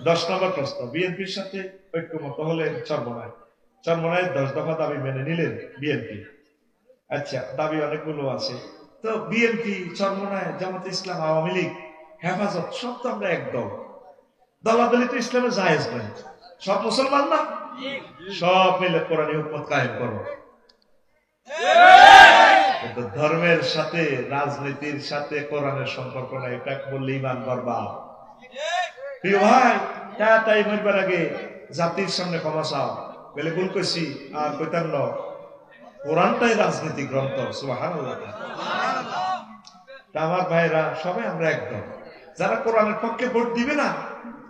10 নম্বর প্রশ্ন, বিএনপির সাথে ঐক্যমত হলেন চরমোনাই, 10 দফা দাবি মেনে নিলেন বিএনপি। আচ্ছা, দাবি অনেকগুলো আছে, তো বিএনপি, চরমোনাই, জামাত ইসলাম, আওয়ামী লীগ, হেফাজত সব তো আমরা একদম। দলাদলি তো ইসলামে জায়েজ নেই, সব মুসলমান না, সব মিলে কোরআন হুকুমত কায়েম করো। কিন্তু ধর্মের সাথে রাজনীতির সাথে কোরআনের সম্পর্ক নাই, এটা বললে ঈমান বরবাদ। প্রিয় ভাই, তাই মরবার আগে জাতির সামনে ক্ষমা চাও, বলে ভুল করছি আর কইতাম না, কোরআনটাই রাজনীতি গ্রন্থ। সুবহানাল্লাহ। আমার ভাইরা সবাই আমরা একদম। যারা কোরআনের পক্ষে ভোট দিবে না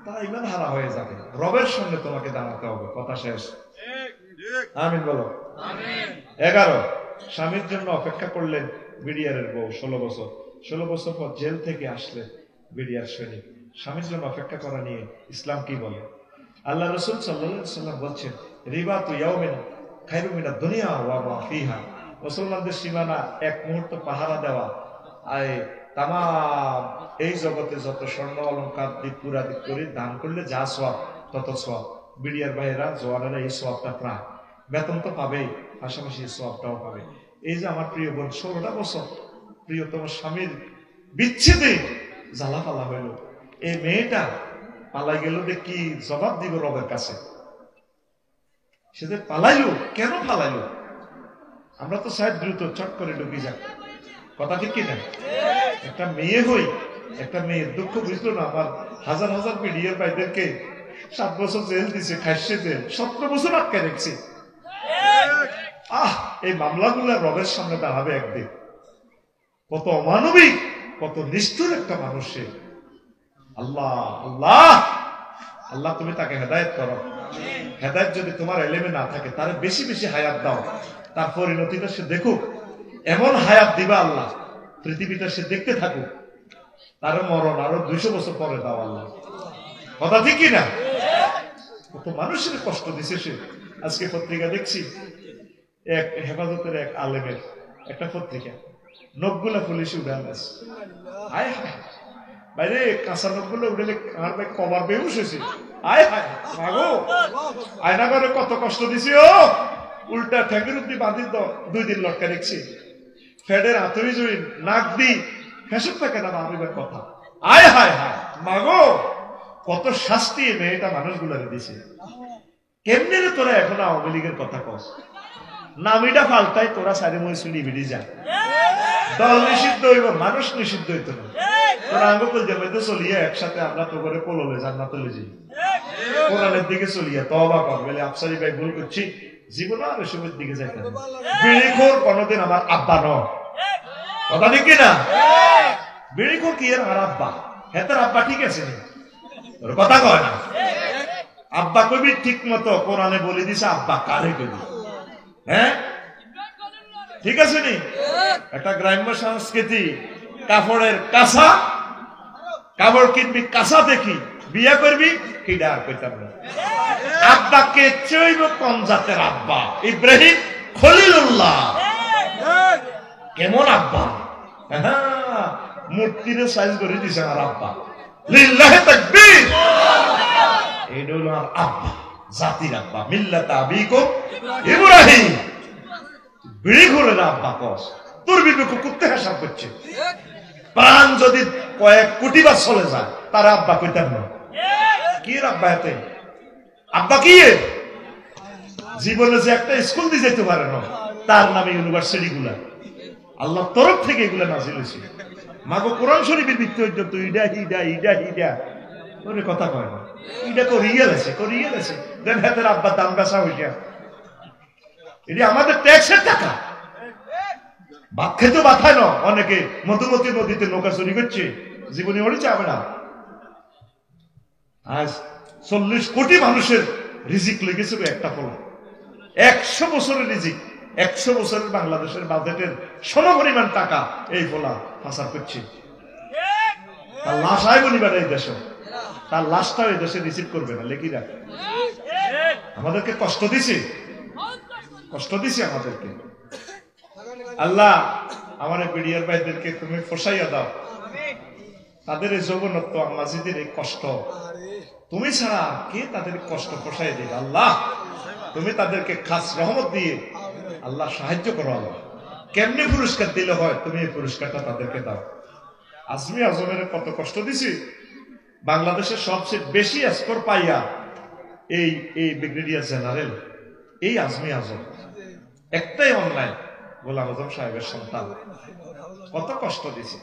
তারা ঈমান হারা হয়ে যাবে, রবের সঙ্গে তোমাকে দাঁড়াতে হবে। কথা শেষ। আমিন বলো। 11, স্বামীর জন্য অপেক্ষা করলেন বিডিআর এর বউ 16 বছর পর জেল থেকে আসলে বিডিআর সৈনিক। স্বামীর জন্য অপেক্ষা করা নিয়ে ইসলাম কি বলে? আল্লাহ রাসূল সাল্লাল্লাহু আলাইহি ওয়াসাল্লাম বলছেন, রিবাতু ইয়াউমিন খায়রুম মিনাদ দুনিয়া ওয়া মা ফিহা। মুসলমানদের সীমানা এক মুহূর্ত পাহারা দেওয়া, তাম এই জগতে যত স্বর্ণ অলংকার দিক পুরা দিক করে দান করলে যা সওয়াব তত সওয়াব। বিডিআর ভাইয়েরা, জওয়ানেরা এই সওয়াবটা প্রায়, বেতন তো পাবেই, পাশাপাশি এই সওয়াবটাও পাবে। এই যে আমার প্রিয় বোন 16টা বছর প্রিয়তম স্বামীর বিচ্ছেদে জ্বালা পালা হইল, এই মেয়েটা পালাই গেল, কি জবাব দিব রবের কাছে? সে যে পালাইলো, কেন পালাইলো? আমরা তো চাই দ্রুত চট করে ঢুকি যাক। কথা ঠিক কিনা? একটা মেয়ে হই, একটা মেয়ের দুঃখ বুঝলো না। আমার হাজার হাজার বিডিআর ভাইদেরকে 7 বছর জেল দিছে, খাইছে জেল, 17 বছর আটকে রেখেছে। এই মামলাগুলো রবের সামনে দাঁড়াবে একদিন। কত অমানবিক, কত নিষ্ঠুর একটা মানুষ সে। আল্লাহ আল্লাহ আল্লাহ, তুমি তাকে হেদায়েত করো। হেদায়েত যদি তোমার এলেমে না থাকে, তারে বেশি বেশি হায়াত দাও, তার পরিণতিটা সে দেখুক। এমন হায়াত দিবা আল্লাহ, পৃথিবীটা সে দেখতে থাকুক, তার মরণ আরো 200 বছর পরে দাও আল্লাহ। কথা ঠিক কিনা? কত মানুষের কষ্ট দিছে সে। আজকে পত্রিকা দেখছি, এক হেফাজতের এক আলেমের একটা পত্রিকা, নখগুলা পুলিশ উড়ান আছে। আয় হায় বাইরে, কাঁচা নখগুলো উঠেলে আমার ভাই কবার বেহুশ হয়েছে। আয় হায় মাগো, আয়না করে কত কষ্ট দিছি। ও উল্টা ঠ্যাঙ্গের উদ্দি বাঁধি তো 2 দিন লটকা রেখছি, ফেডের হাতুড়ি জুড়ি নাক দি ফেসব থাকে না মারিবার কথা। আয় হায় হায় মাগো, কত শাস্তি মেয়েটা মানুষগুলারে দিছে। কেমনে রে তোরা এখন আওয়ামী লীগের কথা কস? নামিটা পাল্টাই, তোরা সারি মই চুলি বিড়ি যা। দল নিষিদ্ধ হইব, মানুষ নিষিদ্ধ হইত না। তোরা আঙ্গুল যাবে তো চলিয়া একসাথে আমরা তো করে পললে জান্নাতে লই যাই। কোরআনের দিকে চলিয়া তওবা কর, বলে আফসারি ভাই ভুল করছি, জীবন আর এসবের দিকে যাইতে না। বিড়িখোর কোনদিন আমার আব্বা নয়। কথা ঠিক কিনা? বিড়িখোর কি এর আমার আব্বা? হেতার আব্বা ঠিক আছে, তোর কথা কয় না। আব্বা কবি ঠিক মতো কোরআনে বলে দিছে, আব্বা কারে কবি। হ্যাঁ ঠিক আছে নি? একটা গ্রাম্য সংস্কৃতি, কাপড়ের কাঁচা, কাপড় কিনবি কাঁচা দেখি, বিয়া করবি কিডা আর কইতাম না। আব্বাকে চইব কোন জাতের আব্বা? ইব্রাহিম খলিলুল্লাহ। কেমন আব্বা? মূর্তির সাইজ করে দিছে আমার আব্বা। লিল্লাহি তাকবীর। এইটা হলো আমার আব্বা, জাতির আব্বা। মিল্লাত আবিকুম ইব্রাহিম। বিড়ি ঘুরে না আব্বা কস, তোর বিবেক কুত্তে হাসাব করছে। প্রাণ যদি কয়েক কোটি বার চলে যায়, তার আব্বা কইতাম না। কি আব্বা? এতে আব্বা কি? জীবনে যে একটা স্কুল দিয়ে যেতে পারে না, তার নামে ইউনিভার্সিটি গুলা আল্লাহ তরফ থেকে এগুলা নাজিল হয়েছে। মাগো কোরআন শরীফের ভিত্তি হইতো ইডা ইডা ইডা ইডা, তোরে কথা কয় না। ইডা রিয়েল আছে, রিয়েল আছে। দেন হাতের আব্বা দাম বেচা হইয়া, এটি আমাদের ট্যাক্সের টাকা। ভাত খেতে বাথায় না, অনেকে মধুমতি নদীতে নৌকা চুরি করছে, জীবনে ওরে যাবে না। আজ 40 কোটি মানুষের রিজিক লেগেছে একটা ফল। 100 বছরের রিজিক, 100 বছরের বাংলাদেশের বাজেটের সমপরিমাণ টাকা এই ফলা পাচার করছে। তার লাশ আইব নিবার এই দেশে, তার লাশটাও এই দেশে রিসিভ করবে না। লেখিরা আমাদেরকে কষ্ট দিছে, কষ্ট দিছে আমাদেরকে। আল্লাহ আমার বিডিআর ভাইদেরকে তুমি ফসাইয়া দাও, তাদের এই যৌবনত্ব, মাঝিদের এই কষ্ট, তুমি ছাড়া কে তাদের কষ্ট পোষায় দিবে আল্লাহ, তুমি তাদেরকে খাস রহমত দিয়ে আল্লাহ সাহায্য করো আল্লাহ। কেমনি পুরস্কার দিলে হয়, তুমি এই পুরস্কারটা তাদেরকে দাও। আজমি আজমের কত কষ্ট দিছি, বাংলাদেশের সবচেয়ে বেশি স্কোর পাইয়া এই ব্রিগেডিয়ার জেনারেল এই আজমি আজম, একটাই অনলাইন গোলাম আজম সাহেবের সন্তান, কত কষ্ট দিছে।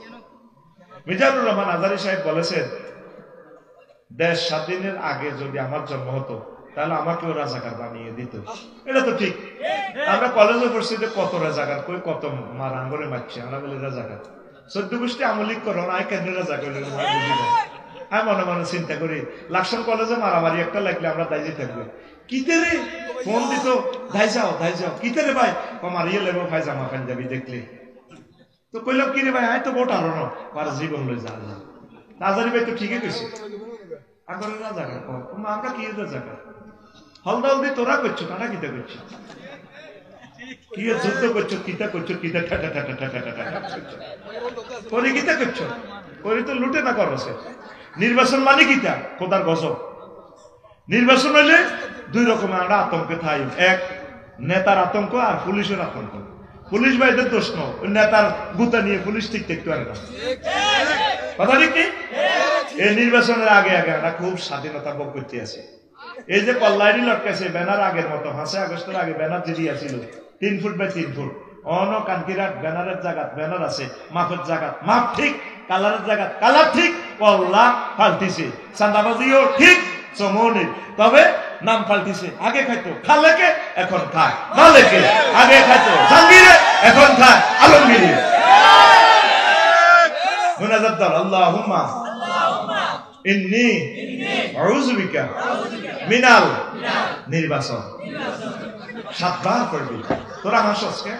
মিজানুর রহমান আজারি সাহেব বলেছেন, দেশ স্বাধীনের আগে যদি আমার জন্ম হতো তাহলে আমাকেও রাজাকার বানিয়ে দিত। এটা তো ঠিক। আমরা কলেজে পড়ছি যে কত রাজাকার, কই কত মারা আঙ্গরে মারছে, আমরা বলি রাজাকার। 14 গোষ্ঠী আমলিক করো না, কেন রাজাকার? আমি মনে মনে চিন্তা করি, লাকসাম কলেজে মারামারি একটা লাগলে আমরা দায়ী থাকবে। কিতে রে ফোন দিত, ধাই যাও কিতে রে ভাই, মারিয়ে লেবো ভাই জামা পাঞ্জাবি দেখলে। তো কইলাম কি রে ভাই, আয় তো ভোট আরো না, আমার জীবন লই যা। আজারি ভাই তো ঠিকই কইছে, আগরে রাজাকার আমরা কি রাজাকার? হলদাউদি তোরা করছো, তারা কিতা করছো, কি যুদ্ধ করছো, কিতা করছো, কিতা ঠাটা ঠাটা ঠাটা ঠাটা করে কিতা করছো, করে তো লুটে না করছে। নির্বাচন মানে কিতা? খোদার গজব। নির্বাচন হইলে দুই রকমের আমরা আতঙ্কে থাই, এক নেতার আতঙ্ক আর পুলিশের আতঙ্ক। পুলিশ ভাইদের দোষ নয়, নেতার গুতা নিয়ে পুলিশ ঠিক দেখতে পারে না, কথা ঠিক নেই। এই নির্বাচনের আগে আগে আমরা খুব স্বাধীনতা ভোগ করতে আছি। এই যে কল্যাণী লটকাইছে ব্যানার, আগের মতো 5 আগস্টের আগে ব্যানার দিয়েছিল 3 ফুট বাই 3 ফুট। অন কানকিরাট ব্যানারের জায়গাত ব্যানার আছে, মাপের জায়গাত মাপ ঠিক, কালারের জায়গাত কালার ঠিক, কল্লা পাল্টিছে, চান্দাবাজিও ঠিক চমনি, তবে নাম পাল্টিছে। আগে খাইতো খালেকে, এখন খায় মালেকে। আগে খাইতো জাহাঙ্গীরে, এখন খায় আলমগীরে। মুনাজাত দল আল্লাহুম্মা ইন্নী আউযু বিকা মিনাল নির্বাচন। 7 বার পড়বি। তোরা হাসছ কে?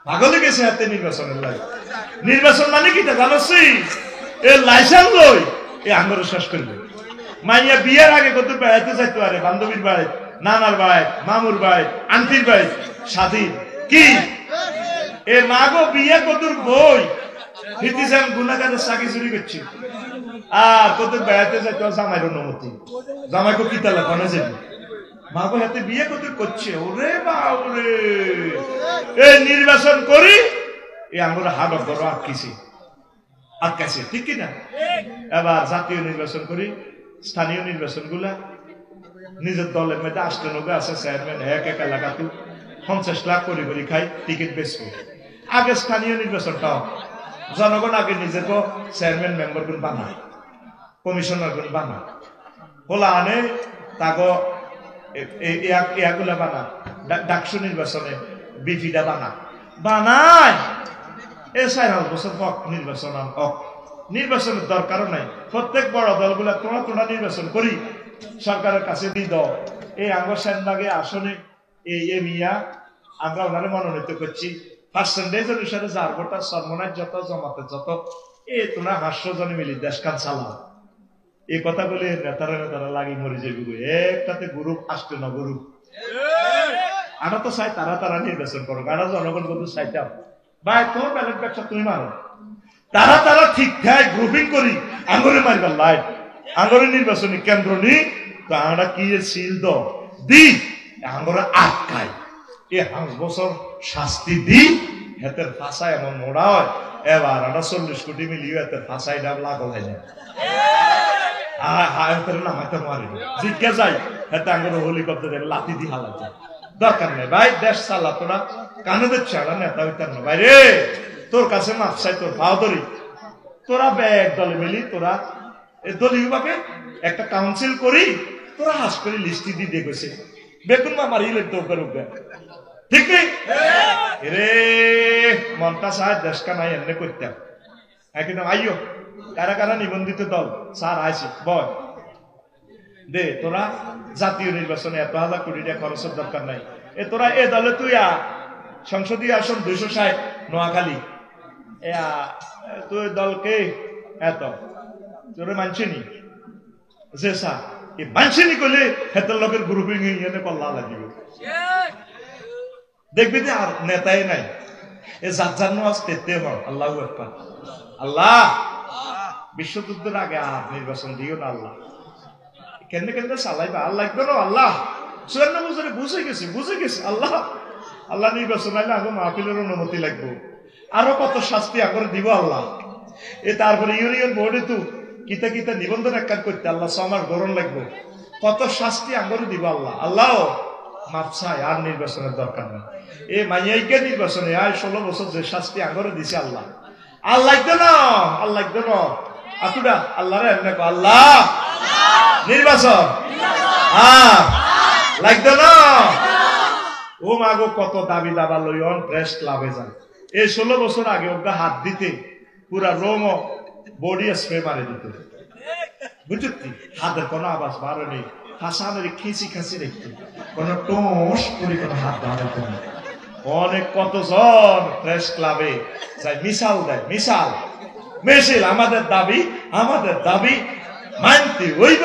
পাগল হয়ে গেছে হাতে নির্বাচনের লাগে। নির্বাচন মানে কি তা জানোস? এ লাইসেন্স লই এ আঙ্গুর শেষ করবে। মাইয়া বিয়ের আগে কত বেড়াইতে যাইতে পারে, বান্ধবীর বাড়ি, নানার বাড়ি, মামুর বাড়ি, আন্টির বাড়ি, স্বাধীন কি এ মাগো বিয়ে কতর বই ফিতিছেন গুনাহগারের চাকরি চুরি করছে। আর কত বেড়াইতে যাইতে জামাইয়ের অনুমতি, জামাইকে কিতা লাগানো যাবে, মাগো হাতে বিয়ে কত করছে। ওরে বাবরে, এই নির্বাচন করি এই আমরা হাট বড় আটকাছে, ঠিক কিনা? এবার জাতীয় নির্বাচন করি, স্থানীয় নির্বাচন গুলা নিজের দলের মধ্যে 98 আছে চেয়ারম্যান, এক এলাকা 50 লাখ করে খাই, টিকিট বেচবো। আগে স্থানীয় নির্বাচনটা জনগণ আগে নিজেকে চেয়ারম্যান মেম্বার গুলো বানায়, কমিশনার গুলো বানায়, বলা আনে তাগো ইয়াগুলা বানা, ডাকসু নির্বাচনে বিপিটা বানায়। এ 4 বছর হক নির্বাচন হক, নির্বাচনের দরকারও নাই। প্রত্যেক বড় দলগুলা তোমরা নির্বাচন করি সরকারের কাছে দি দাও। এই আঙ্গ সেনবাগে আসনে এই মিয়া আমরা ওনারে মনোনীত করছি, পার্সেন্টেজ অনুসারে যার ভোটা সর্বনাশ যত, জমাতে যত, তোমরা 500 জন মিলি দেশখান চালাও। এই কথা বলে নেতারা লাগি মরে যাবি। একটাতে গ্রুপ আসতে না গ্রুপ। আমরা তো চাই তারা নির্বাচন করো, আমরা জনগণ কিন্তু চাইতাম ভাই তোমার ব্যালট ব্যবসা তুমি মারো, তারা ঠিক ঠাক গ্রুপিং করি আঙ্গরে মারবার লাইট, আঙ্গরে নির্বাচনী কেন্দ্র নি তো আমরা কি সিল দি আঙ্গরে আটকায়। এই 5 বছর শাস্তি দি হেতের ফাঁসা এমন মোড়া হয়। এবার আমরা 40 কোটি মিলিয়ে হেতের ফাঁসাই ডাব লাগল হয় না। জিজ্ঞা যাই হেতে আঙ্গরে হেলিকপ্টার লাতি দি হালাতে দরকার নেই ভাই। দেশ চালাতো না কানে দিচ্ছে নেতা হইতার না ভাই রে। তোর কাছে মাপ চাই, তোর পাও ধরি, তোরা এক দলে মিলি তোরা দলীয় ভাবে একটা কাউন্সিল করি, তোরা হাস করে লিস্টি দিয়ে গেছে বেতন আমার ইলে দৌকার উঠবে, ঠিক নেই রে। মনটা চায় দেশকা নাই এমনি করতাম একদম। আইও কারা নিবন্ধিত দল স্যার আইসি বয় দে, তোরা জাতীয় নির্বাচনে 1,000 কোটি টাকা খরচের দরকার নাই। তোরা এ দলে তুই সংসদীয় আসন 260 নোয়াখালী, তুই দলকে এত তোরে মানছিনি যে সা এই মানছিনি করলে হেতের লোকের গ্রুপিং এনে কল্লা লাগিব, দেখবি যে আর নেতাই নাই। এ যার নামাজ তেতে হন। আল্লাহু আকবার। আল্লাহ বিশ্বযুদ্ধের আগে আর নির্বাচন দিও না আল্লাহ। কেন্দ্রে কেন্দ্রে চালাইবা আর লাগবে না আল্লাহ 54 বছরে বুঝে গেছে আল্লাহ আল্লাহ নির্বাচন আইলে আগে মাহফিলের অনুমতি লাগবে আরো কত শাস্তি আগরে দিব আল্লাহ এ তারপরে ইউনিয়ন বোর্ডে তো কিতা কিতা নিবন্ধন একখান করতে আল্লাহ 6 মাস গরম লাগবে কত শাস্তি আগরে দিব আল্লাহ আল্লাহ মাপ চাই আর নির্বাচনের দরকার নেই এই মাইয়াইকে নির্বাচনে আর 16 বছর যে শাস্তি আগরে দিছে আল্লাহ আর লাগবে না আতুডা আল্লাহরে এমনি কো আল্লাহ নির্বাচন লাগবে না ও মাগো কত দাবি দাবা লইন প্রেস ক্লাবে যায় এই 16 বছর আগে ওকে হাত দিতে পুরা রোম বডি স্প্রে মারে দিত বুঝলি হাতের কোনো আওয়াজ বারো নেই হাসানের খিঁচি দেখতে কোনো টোস করে কোনো হাত দাঁড়াতো না অনেক কতজন প্রেস ক্লাবে যাই মিসাল দেয় মিছিল আমাদের দাবি মানতে হইব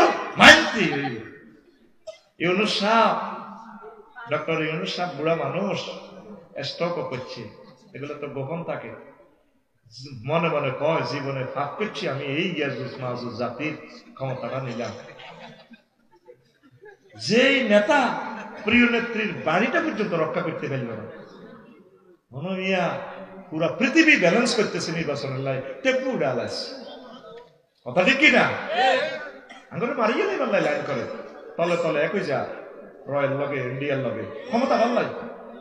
ইউনুস সাহেব ডক্টর ইউনুস সাহেব বুড়া মানুষ স্ট্রোক করছে এগুলো তো গোপন থাকে মনে মনে কয় জীবনে পাপ করছি আমি এই ইয়াজুজ মাহুজ জাতির ক্ষমতাটা নিলাম যেই নেতা প্রিয় নেত্রীর বাড়িটা পর্যন্ত রক্ষা করতে পারল না মনোমিয়া পুরা পৃথিবী ব্যালেন্স করতেছে নির্বাচনের লাই টেপু ডালাস কথা ঠিক কিনা আঙ্গুরে মারিয়ে নেই পাল্লাই লাইন করে তলে তলে একই যা রয়্যাল লগে ইন্ডিয়ার লগে ক্ষমতা পাল্লাই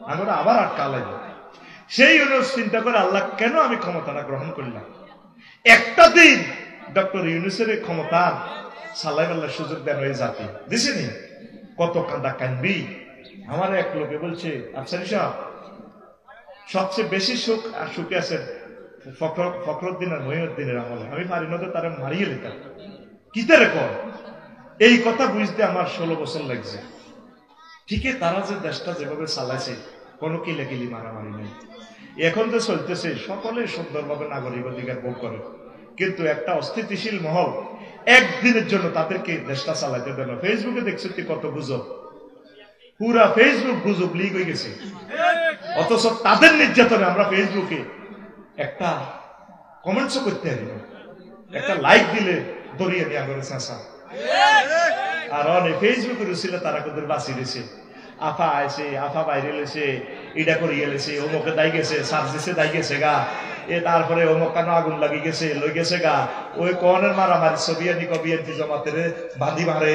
আঙ্গুরে আবার আটকা লাগবে সেই অনুরোধ চিন্তা করে আল্লাহ কেন আমি ক্ষমতাটা গ্রহণ করলাম একটা দিন ডক্টর ইউনুসের ক্ষমতা সালাই পাল্লার সুযোগ দেন হয়ে জাতি দিছেনি কত কান্দা কানবি আমার এক লোকে বলছে আফসারি সাহেব সবচেয়ে বেশি সুখে আছে ফখরুদ্দিন আর মহিউদ্দিনের আমলে আমি পারি না তো তারা মারিয়ে নিতাম কিতে রেকর্ড এই কথা বুঝতে আমার 16 বছর লাগছে ঠিকই তারা যে দেশটা যেভাবে চালাইছে কোনো কিলাকিলি মারামারি নেই এখন তো চলতেছে সকলে সুন্দরভাবে নাগরিক অধিকার ভোগ করে কিন্তু একটা অস্থিতিশীল মহল একদিনের জন্য তাদেরকে দেশটা চালাইতে দেন ফেসবুকে দেখছি কত গুজব পুরা ফেসবুক গুজব লিক হয়ে গেছে অথচ তাদের নির্যাতনে আমরা ফেসবুকে একটা কমেন্টসও করতে পারি না একটা লাইক দিলে দরিয়ে নিয়ে করে চাষা আর অনেক ফেসবুকের ছিল তারা কোদের বাঁচি দিছে আফা আইছে আফা বাইরে লেছে এটা করিয়ে লেছে অমুকে দাই গেছে সার্জিসে দাই গেছে গা এ তারপরে অমুক কানো আগুন লাগি গেছে লই গেছে গা ওই কনের মারামারি ছবিয়ানি কবিয়ানি জমাতে বাঁধি মারে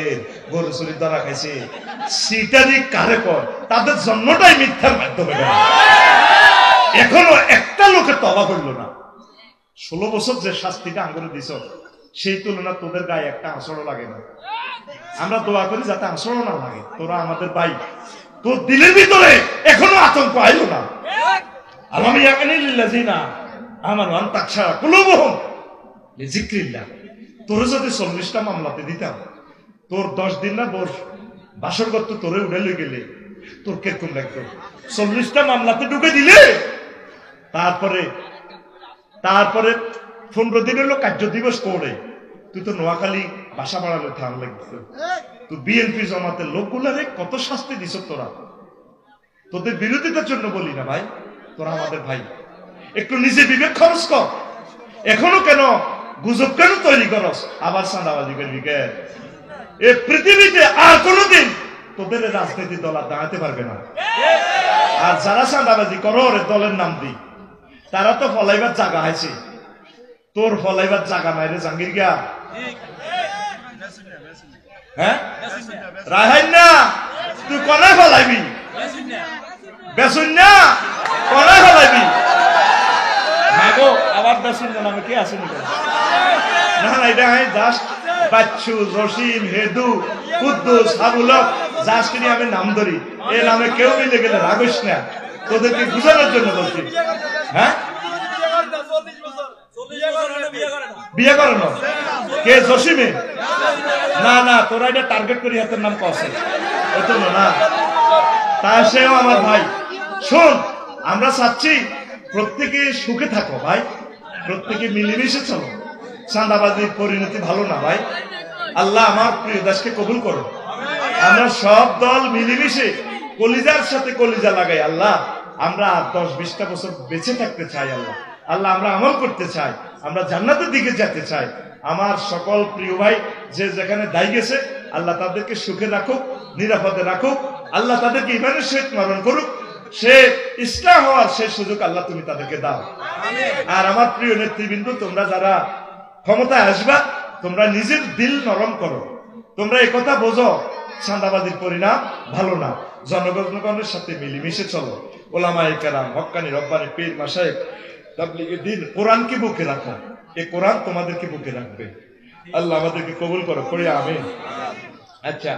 গরু চুরি ধরা খাইছে সিটারি কারে কর তাদের জন্মটাই মিথ্যার মাধ্যমে এখনো একটা লোকের তবা করলো না 16 বছর যে শাস্তিটা আঙ্গুরে দিছ সেই তুলনা তোদের গায়ে একটা আঁচড়ও লাগে না আমরা দোয়া করি যাতে আঁচড়ও না লাগে তোরা আমাদের ভাই তোর দিলের ভিতরে এখনো আতঙ্ক আইলো না আমি আমার অন্তাক্ষা কুলুবহুম লিযিকরিল্লাহ তোর যদি 40টা মামলাতে দিতাম তোর 10 দিন না তোর বাসর করতে তোরে উড়ে লই গেলে তোর কিরকম লাগতো 40টা মামলাতে ঢুকে দিলে তারপরে 15 দিন হলো কার্য দিবস করে তুই তো নোয়াখালী বাসা বাড়ালে থাম লাগতো তুই বিএনপি জমাতের লোকগুলারে কত শাস্তি দিছ তোরা তোদের বিরোধিতার জন্য বলি না ভাই তোরা আমাদের ভাই একটু নিজে বিবেক খরচ কর এখনো কেন গুজব কেন তৈরি করস আবার চাঁদাবাজি করবি কে এ পৃথিবীতে আর কোনদিন তোদের রাজনীতি দল আর দাঁড়াতে পারবে না আর যারা চাঁদাবাজি করো দলের নাম দি তারা তো ফলাইবার জায়গা আছে তোর ফলাইবার জায়গা নাই রে জাঙ্গির গিয়া হ্যাঁ রাহাই না তুই কনে ফলাইবি বেসুন না কনে ফলাইবি মাগো আবার বেসুন না আমি কে আসেনি না না এটা হয় জাস্ট বাচ্চু জসিম হেদু কুদ্দুস হাবুলক জাস্ট নিয়ে আমি নাম ধরি এই নামে কেউ মিলে গেলে রাগিস না তোদেরকে বুঝানোর জন্য বলছি হ্যাঁ বিয়ে করে না কে জসিমে না না তোরা এটা টার্গেট করি হাতের নাম কসে না তা সেও আমার ভাই শোন আমরা চাচ্ছি প্রত্যেকে সুখে থাকো ভাই প্রত্যেকে মিলেমিশে চলো চাঁদাবাজির পরিণতি ভালো না ভাই আল্লাহ আমার প্রিয় দেশকে কবুল করো আমরা সব দল মিলেমিশে কলিজার সাথে কলিজা লাগাই আল্লাহ আমরা 10-20টা বছর বেঁচে থাকতে চাই আল্লাহ আল্লাহ আমরা আমল করতে চাই আমরা জান্নাতের দিকে যেতে চাই আমার সকল প্রিয় ভাই যে যেখানে দায়ী গেছে আল্লাহ তাদেরকে সুখে রাখুক, নিরাপদে রাখুক, আল্লাহ তাদেরকে ইমানের সহিত মরণ করুক, সে ইসলাম হওয়ার সেই সুযোগ আল্লাহ তুমি তাদেরকে দাও। আর আমার প্রিয় নেতৃবৃন্দ, তোমরা যারা ক্ষমতায় আসবা, তোমরা নিজের দিল নরম করো। তোমরা এই কথা বোঝো, চাঁদাবাজির পরিণাম ভালো না। জনগণের সাথে মিলেমিশে চলো। ওলামায়ে কেরাম, হক্কানি রব্বানি পীর মাশায়েখ, তাবলীগের দিন, কোরআনকে বুকে রাখো। এই কোরআন তোমাদেরকে বুকে রাখবে। আল্লাহ আমাদেরকে কবুল করো, করি আমিন। আচ্ছা,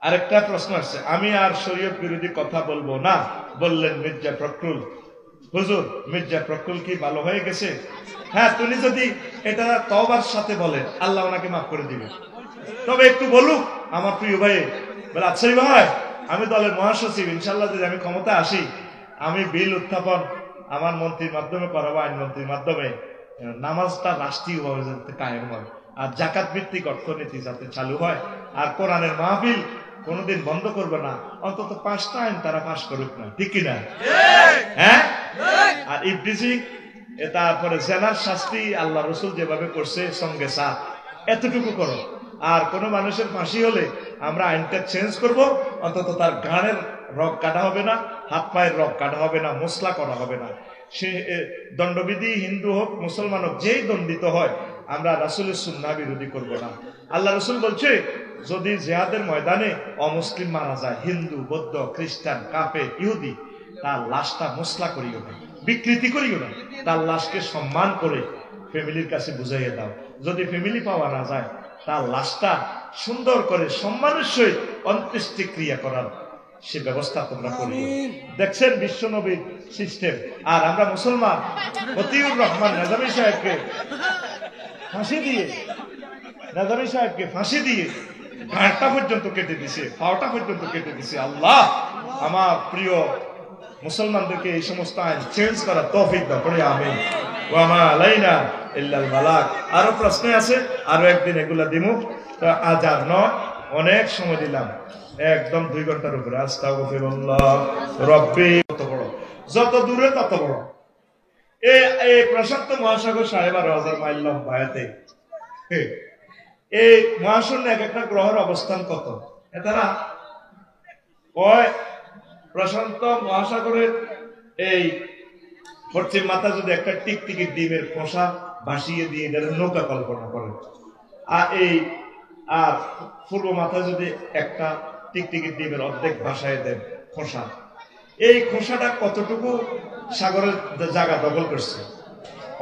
আরেকটা প্রশ্ন আসছে, আমি আর শরীয়ত বিরোধী কথা বলবো না বললেন মির্জা ফখরুল। হুজুর, মির্জা ফখরুল কি ভালো হয়ে গেছে? হ্যাঁ, তুমি যদি এটা তওবার সাথে বলেন, আল্লাহ ওনাকে মাফ করে দিবে। তবে একটু বলুক আমার প্রিয় ভাই, বলে আচ্ছা ভাই, আমি দলের মহাসচিব, ইনশাল্লাহ যদি আমি ক্ষমতা আসি, আমি বিল উত্থাপন আমার মন্ত্রীর মাধ্যমে করাবো, আইনমন্ত্রীর মাধ্যমে, নামাজটা রাষ্ট্রীয়ভাবে যাতে কায়েম হয়, আর জাকাত ভিত্তিক অর্থনীতি যাতে চালু হয়, আর কোরআনের মাহফিল কোনোদিন বন্ধ করবে না, অন্তত 5টা আইন তারা পাশ করুক না, ঠিক কিনা? হ্যাঁ। আর ইফটিজিং, তারপরে জেনার শাস্তি আল্লাহ রসুল যেভাবে করছে সঙ্গে সাথ, এতটুকু করো। আর কোন মানুষের ফাঁসি হলে আমরা আইনটা চেঞ্জ করব, অন্তত তার ঘাড়ের রগ কাটা হবে না, হাত পায়ের রগ কাটা হবে না, মশলা করা হবে না। সে দণ্ডবিধি হিন্দু হোক মুসলমান হোক, যেই দণ্ডিত হয়, আমরা রাসূলের সুন্নাহ বিরোধী করব না। আল্লাহ রসুল বলছে, যদি জিহাদের ময়দানে অমুসলিম মারা যায়, হিন্দু, বৌদ্ধ, খ্রিস্টান, কাফের, ইহুদি, তার লাশটা মশলা করিও না, বিকৃতি করিও না, তার লাশকে সম্মান করে ফ্যামিলির কাছে বুঝাইয়া দাও। যদি ফ্যামিলি পাওয়া না যায়, তার লাশটা সুন্দর করে সম্মানের সহিত অন্ত্যেষ্টি ক্রিয়া করার সে ব্যবস্থা তোমরা করিও। দেখছেন বিশ্ব নবীর সিস্টেম। আর আমরা মুসলমান মতিউর রহমান নাজামী সাহেবকে ফাঁসি দিয়ে ঘাড়টা পর্যন্ত কেটে দিছে, পাওটা পর্যন্ত কেটে দিছে। আল্লাহ আমার প্রিয় মুসলমানদেরকে এই সমস্ত আইন চেঞ্জ করার তৌফিক দাও, পড়ে আমিন। ওয়া মা আলাইনা ইল্লাল বালাগ। আরো প্রশ্ন আছে, আরো একদিন এগুলা দিমু। আজ আর নয়, অনেক সময় দিলাম, একদম 2 ঘন্টার উপরে। আস্তাগফিরুল্লাহ রব্বি, কত বড়, যত দূরে তত বড়। এই প্রশান্ত মহাসাগর 12,500 মাইল লম্বা। এই মহাশূন্য এক একটা গ্রহের অবস্থান কত? এটারা ওই প্রশান্ত মহাসাগরের এই পশ্চিম মাথা যদি একটা টিকটিকি ডিমের খোসা ভাসিয়ে দিয়ে এটার নৌকা কল্পনা করে, আর পূর্ব মাথা যদি একটা টিকটিকি ডিমের অর্ধেক ভাসায় দেন খোসা, এই খোসাটা কতটুকু সাগরের জায়গা দখল করছে?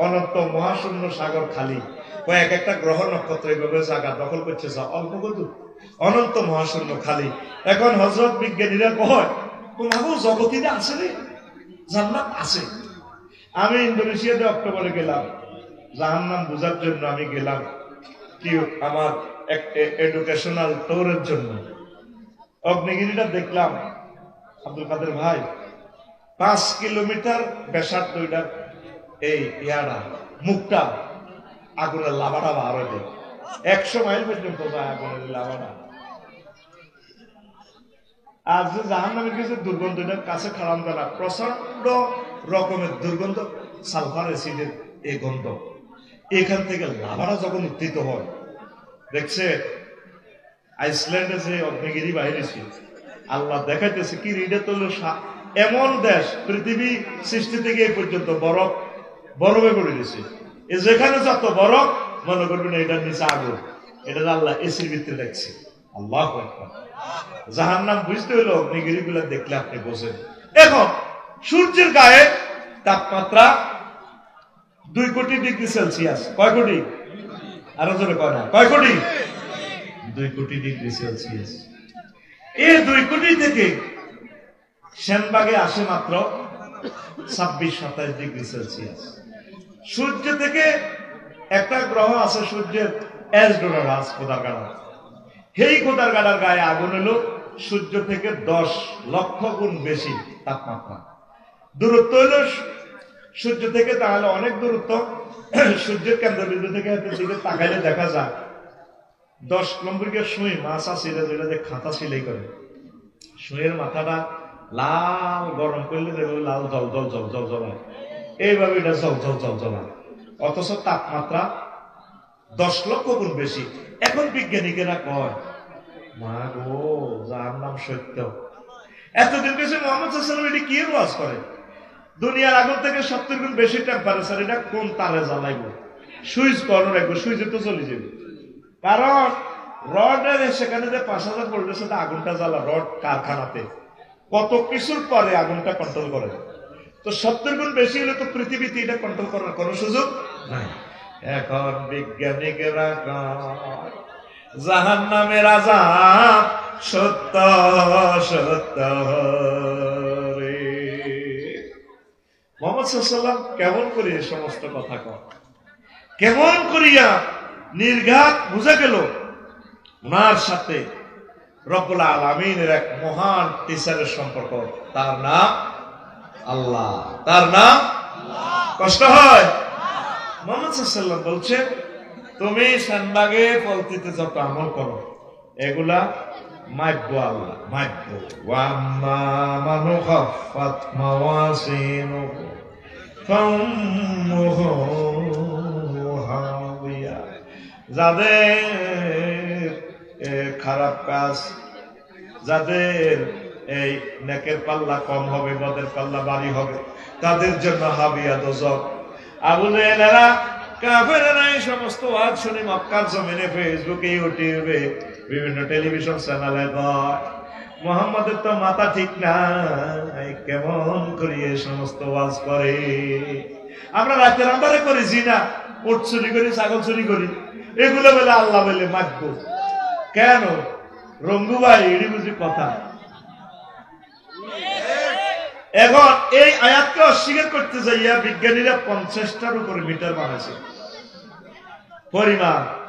অনন্ত মহাশূন্য সাগর খালি, কয়েক একটা গ্রহ নক্ষত্র এইভাবে জায়গা দখল করছে, অল্প কত অনন্ত মহাশূন্য খালি। এখন হযরত বিজ্ঞানীরা কয়, তোমাকে জগতিতে আছে রে, জান্নাত আছে। আমি ইন্দোনেশিয়াতে অক্টোবরে গেলাম, জাহান্নাম বোঝার জন্য আমি গেলাম, কি আমার এডুকেশনাল ট্যুরের জন্য। অগ্নিগিরিটা দেখলাম, আব্দুল কাদের ভাই, 5 কিলোমিটার ব্যাসার্ধ ওইটার এই ইয়ারা মুখটা আগুনের লাভাটা বার হয়ে যায়, 100 মাইল পর্যন্ত যায় আগুনের লাভাটা। আর যে জাহান্নামের কিছু দুর্গন্ধ, এটার কাছে খারাপ না, প্রচন্ড রকমের দুর্গন্ধ, সালফার অ্যাসিডের এই গন্ধ। এখান থেকে লাভাটা যখন উত্থিত হয়, দেখছে আইসল্যান্ডে যে অগ্নিগিরি বাহিনী ছিল, আল্লাহ দেখাইতেছে কি রিডে তো এমন দেশ পৃথিবী সৃষ্টি থেকে এই পর্যন্ত বরফে করে দিয়েছে। যেখানে যত বরফ, মনে করবেন এটার নিচে আগুন, এটা আল্লাহ এসির ভিতরে দেখছে। আল্লাহু আকবার। জাহান্নাম বুঝতে হলো অগ্নিগিরি গুলা দেখলে আপনি বোঝেন। এখন সূর্যের গায়ে তাপমাত্রা 2 কোটি ডিগ্রি সেলসিয়াস। কয় কোটি? আরো জোরে কয় না, কয় কোটি? 2 কোটি ডিগ্রি সেলসিয়াস। এই 2 কোটি থেকে সেনবাগে আসে মাত্র 26-27 ডিগ্রি সেলসিয়াস। সূর্য থেকে একটা গ্রহ আছে, সূর্যের এসডোরাস খোদার গাড়া, সেই খোদার গাড়ার গায়ে আগুন হলো সূর্য থেকে 10 লক্ষ গুণ বেশি তাপমাত্রা। দূরত্ব হলো সূর্য থেকে তাহলে অনেক দূরত্ব। সূর্যের কেন্দ্রবিন্দু থেকে দিকে তাকাইলে দেখা যায় 10 নম্বরকে সুই মাছ আছে, যে খাতা সিলাই করে, সুইয়ের মাথাটা লাল গরম করলে দেখবে লাল জল জল জল জল জ্বলায়, এইভাবে এটা জল জল জল জ্বলায়, অথচ তাপমাত্রা 10 লক্ষ গুণ বেশি। এখন বিজ্ঞানীরা কয় মা গো, জাহান্নাম সত্য। এতদিন কাছে মোহাম্মদ সাল্লাল্লাহু আলাইহি ওয়াসাল্লাম এটি কি ওয়াজ করে? দুনিয়ার আগুন থেকে 70 গুণ বেশি টেম্পারেচার, এটা কোন তারে জ্বালাইব? সুইচ কর্ন রাখবো, সুইচে তো চলে যাবে। কারণ রডের সেখানে যে 5000 ভোল্টের সাথে আগুনটা জ্বালা, রড কারখানাতে কত কিছুর পরে আগুনটা কন্ট্রোল করে। তো 70 গুণ বেশি হলে তো পৃথিবীতে এটা কন্ট্রোল করার কোনো সুযোগ নাই। এখন বিজ্ঞানীরা জাহান্নামের আযাব সত্য সত্য রে। মুহাম্মদ সাল্লাল্লাহু আলাইহি ওয়াসাল্লাম কেমন করে এই সমস্ত কথা কন, কেমন করিয়া নির্ঘাত বুঝা গেল ওনার সাথে রব্বুল আলামিনের এক মহান টিচারের সম্পর্ক। তার নাম আল্লাহ, তার নাম কষ্ট হয়। মুহাম্মদ সাল্লাল্লাহু আলাইহি ওয়াসাল্লাম বলছেন, তুমি শানবাগে পলতিতে যত আমল করো এগুলা মাইব্য আল্লাহ, মাইব্য। ওয়াম্মা মান খাফফাত মাওয়াজিনুহু ফাউম্মুহু হাওিয়া। যাদের খারাপ কাজ, যাদের এই নেকের পাল্লা কম হবে, বদের পাল্লা ভারী হবে, তাদের জন্য হাবিয়া দোজখ। আবু জেহেলেরা, কাফেরেরা এই সমস্ত ওয়াজ শুনে মক্কার জমিনে, ফেসবুকে, ইউটিউবে, বিভিন্ন টেলিভিশন চ্যানেলে কয় মুহাম্মাদের তো মাথা ঠিক নাই, কেমন করে এই সমস্ত ওয়াজ করে। আমরা রাতের আন্ধারে করি জিনা, উট চুরি করি, ছাগল চুরি করি, এগুলো বলে আল্লাহ বলে মাগব কেন? রঙ্গু ভাই, এটি বুঝি কথা। এখন এই আয়াতকে অস্বীকার করতে যাইয়া বিজ্ঞানীরা 50টার উপরে মিটার বানাইছে।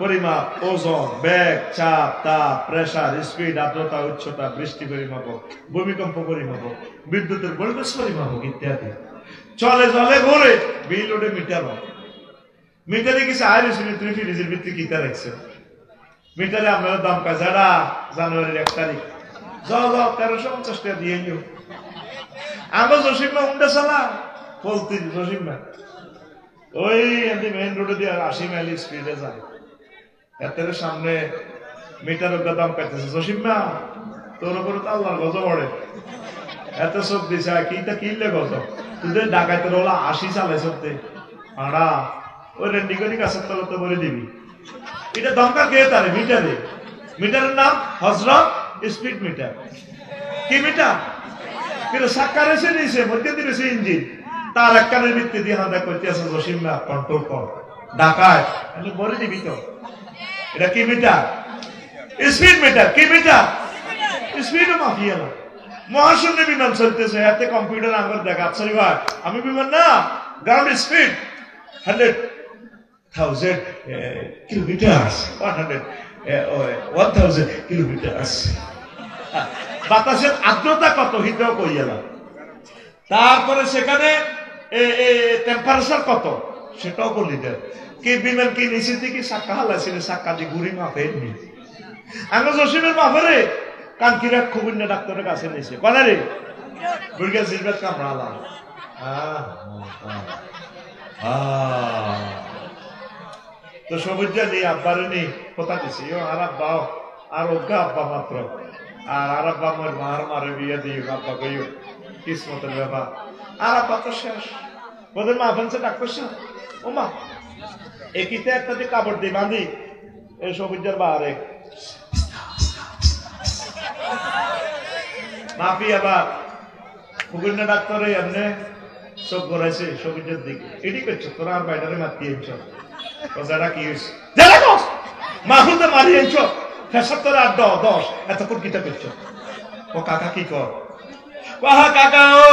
পরিমাপ, ওজন, বেগ, চাপ, তাপ, প্রেসার, স্পিড, আর্দ্রতা, উচ্চতা, বৃষ্টি পরিমাপক, ভূমিকম্প পরিমাপক, বিদ্যুতের ভোল্টেজ পরিমাপক ইত্যাদি। চলে চলে ঘুরে বিল ওঠে মিটার। মিটারে কিছু আইরিশ তুমি ফ্রিজের ভিত্তি কিতা রাখছে মিটারে আপনারা দাম পায় যারা জানুয়ারির 1 তারিখ যাও 1350 টাকা দিয়ে নিও। আমার জসিমা উন্ডা চালা বলতে, জসিমা ওই মেইন রোডে দিয়ে 80 মাইল স্পিডে যায়, এর সামনে মিটারের দাম পাইতেছে। জসিমা তোর উপরে তো আল্লাহর গজব পড়ে, এত চোখ দিছে কিটা কিনলে গজব। তুই ডাকাইতে হলো 80 চালাই চলতে আড়া ওই রেন্ডিগরি গাছের তলাতে বলে দিবি। এটা দমকা কে তারে মিটারে? মিটারের নাম হযরত স্পিড মিটার। কি মিটার? কিন্তু সাক্কা রেসে নিয়েছে, মধ্যে দিয়েছে ইঞ্জিন, তার এক কানের ভিত্তি দিয়ে হাঁদা করতেছে জসিমা কন্ট্রোল কর, ডাকায় বলে দিবি তো। এটা কি মিটার? Speed metre. কি মিটার? স্পিড মাফিয়া না। মহাশূন্য বিমান চলতেছে, এতে কম্পিউটার আমার দেখাচ্ছে ভাই আমি বিমান না, গ্রাউন্ড স্পিড 100,000 কিলোমিটার, 1000 কিলোমিটার। বাতাসের আর্দ্রতা কত হিতেও কইয়ালাম। তারপরে সেখানে টেম্পারেচার কত সেটাও বলি দেন। কি বিমান কি নিচে থেকে চাক্কা হালাইছিল, চাক্কা দিয়ে ঘুরি মাপের নি। আমি জসিমের মাফেরে কানকিরা খুবিন্না ডাক্তারের কাছে নিয়েছে কনে রে বুড়িয়া জিরবেদ কামড়ালাম। তো সবুজা নেই, আব্বারে নেই, কোথা দিছি আর আব্বাও আর অজ্ঞা আব্বা মাত্র। আর আব্বা আমার মার মারে বিয়ে দিই, আব্বা কইও কিসমতের ব্যাপার। আর আব্বা তো শেষ, ওদের মা ফেলছে ডাক্তার সাহেব, ও মা একিতে একটা দিয়ে কাপড় দিই বাঁধি এই সবুজের বাহারে মাপি। আবার কুকুরনা ডাক্তার এমনি চোখ গড়াইছে সবুজের দিকে, এটি করছো তোরা আর বাইরে মাতিয়েছ যারা কি হয়েছে মাহুদে মারিয়েছ ফেসার তোরা 8-10 এতক্ষণ কিতা করছো। ও কাকা কি কর? কাকা ও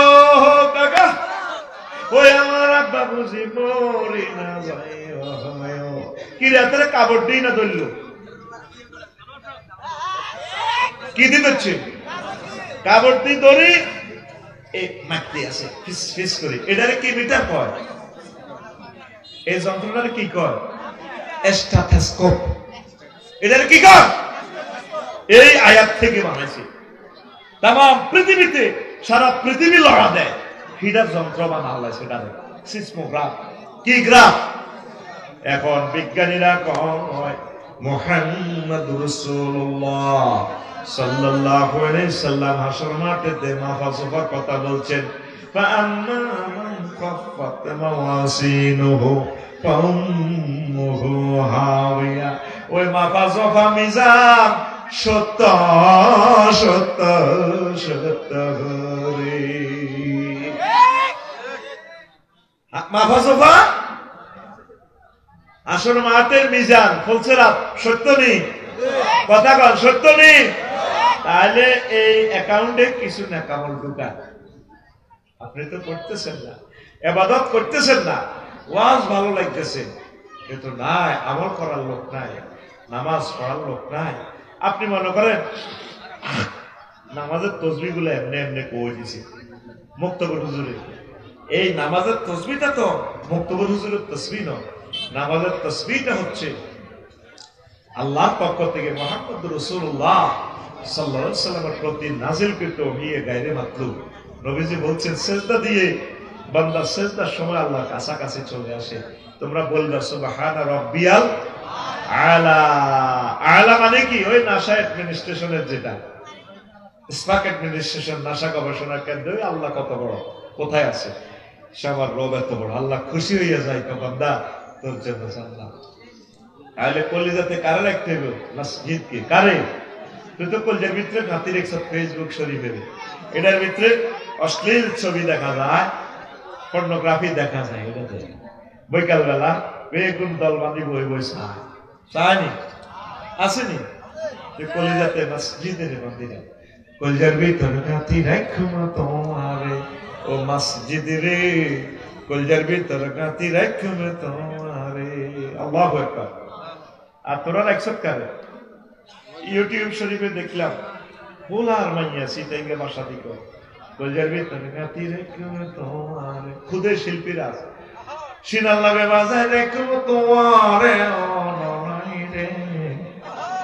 কাকা ওই আমার আব্বা বুঝি মরি না যায় কি রে তোরা কাপড় দিই না ধরল কি দিতে কাপড় দিয়ে ধরি মারতে আছে ফিস ফিস করে। এটারে কি মিটার কয়? এই যন্ত্রটারে কি কয়? স্টেথোস্কোপ। এটারে কি কয়? এই আয়াত থেকে বানাইছে। তাম পৃথিবীতে সারা পৃথিবী লড়া দেয় হিডার যন্ত্র বানালে সেটারে সিসমোগ্রাফ। কি গ্রাফ? এখন বিজ্ঞানীরা কয় মুহাম্মাদুর রাসূলুল্লাহ সাল্লাল্লাহু আলাইহি সাল্লাম হাসর মাঠে মাহফুজের কথা বলছেন ফাআম্মা মান খাফফাত মাওয়াজিনুহু ফাউম্মুহু হাওিয়া ওই মাহফুজা মিজান সত্য সত্য সত্য রে মাহফুজা আসর মাঠের মিজান ফুলসেরাত সত্য নেই কথা কন সত্য নেই তাহলে এই অ্যাকাউন্টে কিছু না কামল ঢুকা আপনি তো করতেছেন না ইবাদত করতেছেন না ওয়াজ ভালো লাগতেছে কিন্তু নাই আমল করার লোক নাই নামাজ পড়ার লোক নাই আপনি মনে করেন নামাজের তসবিহ গুলো এমনি এমনি কই দিছে মুক্তবর হুজুরে এই নামাজের তসবিহটা তো মুক্তবর হুজুরের তসবিহ নয় নামাজের তাসবিহটা হচ্ছে আল্লাহর পক্ষ থেকে মুহাম্মদুর রাসূলুল্লাহ সাল্লাল্লাহু আলাইহি ওয়াসাল্লামের প্রতি নাযিলকৃত ওহী গায়রে মাতলুব নবীজি বলছেন সিজদা দিয়ে বান্দা সিজদার সময় আল্লাহর কাছাকাছি চলে আসে তোমরা বলবা সুবহান রাব্বিয়াল আলা আলা মানে কি ওই নাসা অ্যাডমিনিস্ট্রেশনের যেটা স্পাক অ্যাডমিনিস্ট্রেশন নাসা গবেষণা কেন্দ্র আল্লাহ কত বড় কোথায় আছে সবার রব এত বড় আল্লাহ খুশি হইয়া যায় তো বান্দা তোর জন্য জানলাম তাহলে কলিজাতে কারে রাখতে হবে মসজিদকে কারে তুই তো কলজার ভিতরে ঘাতি রেখছ ফেসবুক শরীফের এটার ভিতরে অশ্লীল ছবি দেখা যায় পর্নোগ্রাফি দেখা যায় এটাতে বৈকাল বেলা বেগুন দল বাঁধি বই বই চায়নি আসেনি তুই কলিজাতে মসজিদের মন্দিরে কলজার ভিতরে ঘাতি রাখুম তোমারে ও মসজিদ রে কলজার ভিতরে ঘাতি রাখুম তোমারে আল্লাহু আকবার আর তোরা রাখছত কারে ইউটিউব শরীফে দেখলাম বোলার মাইয়া সিটাইঙ্গে বাসা দিক কলজার ভিতরে ঘাতি রাখুম তোমারে খুদে শিল্পীরা সিনাল নামে বাজায় রাখুম তোমারে অননাই রে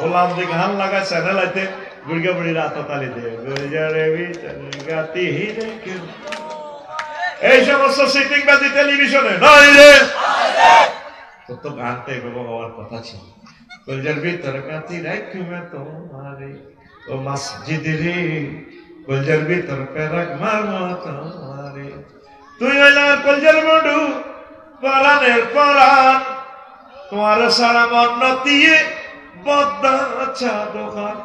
ওলাম যে গান লাগায় চ্যানেল আইতে বুড়িয়া বুড়ি রাত তালি দেয় কলজারে ভিতরে ঘাতি রাখুম এই সমস্ত সিটিং বাজি টেলিভিশনে নয় রে তো গানটা এভাবে হওয়ার কথা ছিল কলজার ভিতরে কাঁথি রাখুমে তোমারে ও মসজিদ রে কলজার ভিতরে রাখ মারমো তোমারে তুই হইলার কলজার মডু পরানের পরান তোমার সারা মন দিয়ে বদ্দা চাদোখান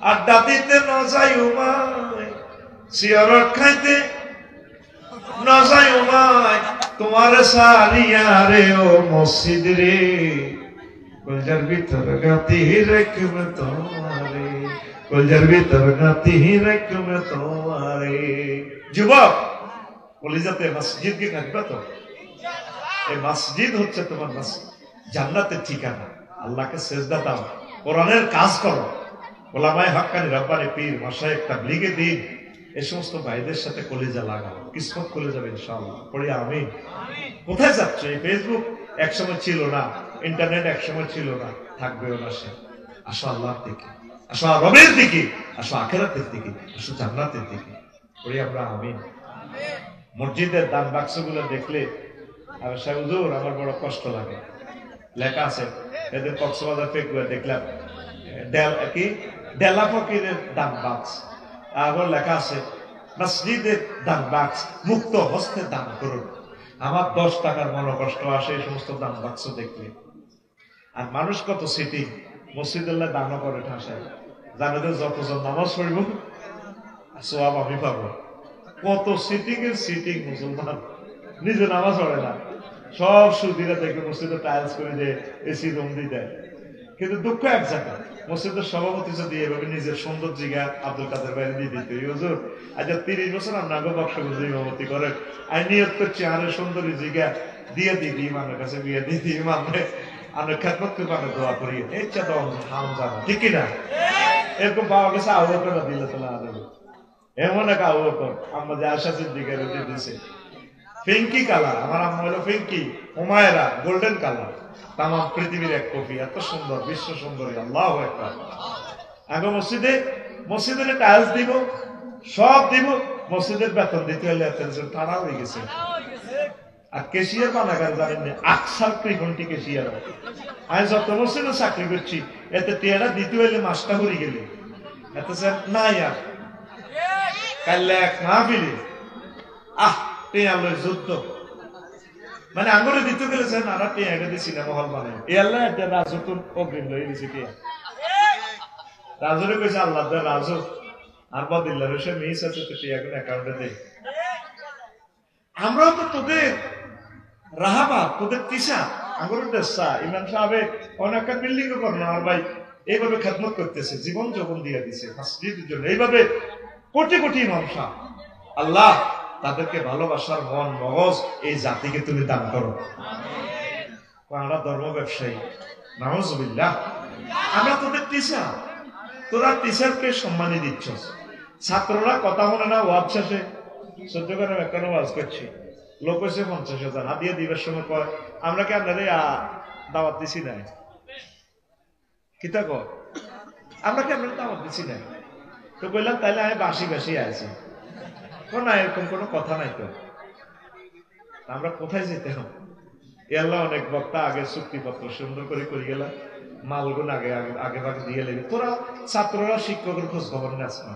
আড্ডা দিতে নজাই উমায় সিয়ারত খাইতে নজাই উমায় তোমার সারিয়া রে ও মসজিদ রে কলজার ভিতর গাতি রাখবে তোমারে কলজার ভিতর গাতি রাখবে তোমারে যুবক কলিজাতে মসজিদকে রাখবে তো এই মসজিদ হচ্ছে তোমার জান্নাতের ঠিকানা আল্লাহকে সেজদা দাও কোরআনের কাজ করো ওলামায়ে হক্কানি রব্বানি পীর মাশায়েখ তাবলীগে দিন এই সমস্ত ভাইদের সাথে কলিজা লাগাও কিসমত খুলে যাবে ইনশাআল্লাহ পড়ি আমিন কোথায় যাচ্ছে এই ফেসবুক একসময় ছিল না ইন্টারনেট একসময় ছিল না থাকবেও না সে আসো আল্লাহর দিকে আসো রবের দিকে আসো আখিরাতের দিকে আসো জান্নাতের দিকে পড়ি আমরা আমিন মসজিদের দান বাক্সগুলো দেখলে আর সাহেব হুজুর আমার বড় কষ্ট লাগে লেখা আছে এদের কক্সবাজার ফেকুয়া দেখলাম কি ডেলা ফকিরের দান বাক্স আবার লেখা আছে মসজিদের দান বাক্স মুক্ত হস্তে দান করুন আমার 10 টাকার মনে কষ্ট আসে এই সমস্ত দান বাক্স দেখলে আর মানুষ কত সিটিং মসজিদুল্লাহ দানও করে ঠাসায় জানে তো যতজন নামাজ পড়ব সওয়াব আমি পাবো কত সিটিং এর সিটিং মুসলমান নিজে নামাজ পড়ে না সব সুদিরা থেকে মসজিদে টাইলস করে দেয় এসি রুম দিয়ে দেয় কিন্তু দুঃখ এক জায়গা মসজিদের সভাপতি যদি এভাবে নিজের সুন্দর জায়গা আব্দুল কাদের বাইরে দিয়ে দিতে হুজুর আজ 30 বছর আপনার বক্সগুলো ইমামতি করেন আমি নিয়ত করছি আরো সুন্দরী জায়গা দিয়ে দিই ইমামের কাছে বিয়ে দিয়ে দিই ইমামে আমি খেদমত করবো আমি দোয়া করি ইচ্ছা তো হাম জানা ঠিক কিনা এরকম বাবা কাছে আহ্ব করে দিলে তোলা দেবে এমন এক আহ্ব কর আমরা যে আশা সিদ্দিকে রুটি দিছে পিঙ্কি কালার আমার আম্মা হলো পিঙ্কি হুমায়রা গোল্ডেন কালার তামাম পৃথিবীর এক কপি এত সুন্দর বিশ্ব সুন্দরী আল্লাহু আকবার আগে মসজিদের টাইলস দিব সব দিব মসজিদের বেতন দিতে হলে টানা হয়ে গেছে আর কেশিয়ার বানাগার জানেন না, আকসার ত্রিঘণ্টি কেশিয়ার। আমি যত বছর চাকরি করছি এতে টিয়াটা দিতে হইলে মাসটা হয়ে গেলে এত স্যার নাই আর কাল এক মাহফিলে টিয়া লই যুদ্ধ, মানে আঙুরে দিতে গেলে স্যার নানা টিয়া এটা দিয়ে সিনেমা হল বানায়। এ আল্লাহ একটা রাজু তো অগ্রিম লই দিছে টিয়া। রাজুরে কইছে আল্লাহ দে রাজু আর বদিল্লা রসে মিস আছে তো টিয়া কোন অ্যাকাউন্টে দে। আমরাও তো তোদের রাহাবা, তোদের তিসা আঙুরের দেশা ইমাম সাহেব অনেক বিল্ডিং করলো আর ভাই এইভাবে খেদমত করতেছে, জীবন যৌবন দিয়ে দিছে মসজিদের জন্য। এইভাবে কোটি কোটি ইমাম সাহেব, আল্লাহ তাদেরকে ভালোবাসার মন মগজ এই জাতিকে তুমি দান করো। আমরা ধর্ম ব্যবসায়ী, নাউজুবিল্লাহ, আমরা তোদের টিচার, তোরা টিচারকে সম্মানই দিচ্ছ। ছাত্ররা কথা বলে না, ওয়াজ শেষে সহ্য করে একটা ওয়াজ করছি, লোক হয়েছে 50,000 হাদিয়া দিবার সময় কয় আমরা কি আপনারে দাওয়াত দিছি না, কি তা কয় আমরা কি আপনার দাওয়াত দিছি না? তো বললাম তাইলে আমি বাসি বাসি আছি না, এরকম কোনো কথা নাই। তো আমরা কোথায় যেতে হবে? আল্লাহ অনেক বক্তা আগে চুক্তিপত্র সুন্দর করে করে গেলাম, মালগুন আগে আগে ভাগে দিয়ে লেগে। তোরা ছাত্ররা শিক্ষকের খোঁজ খবর নিয়ে আসবে,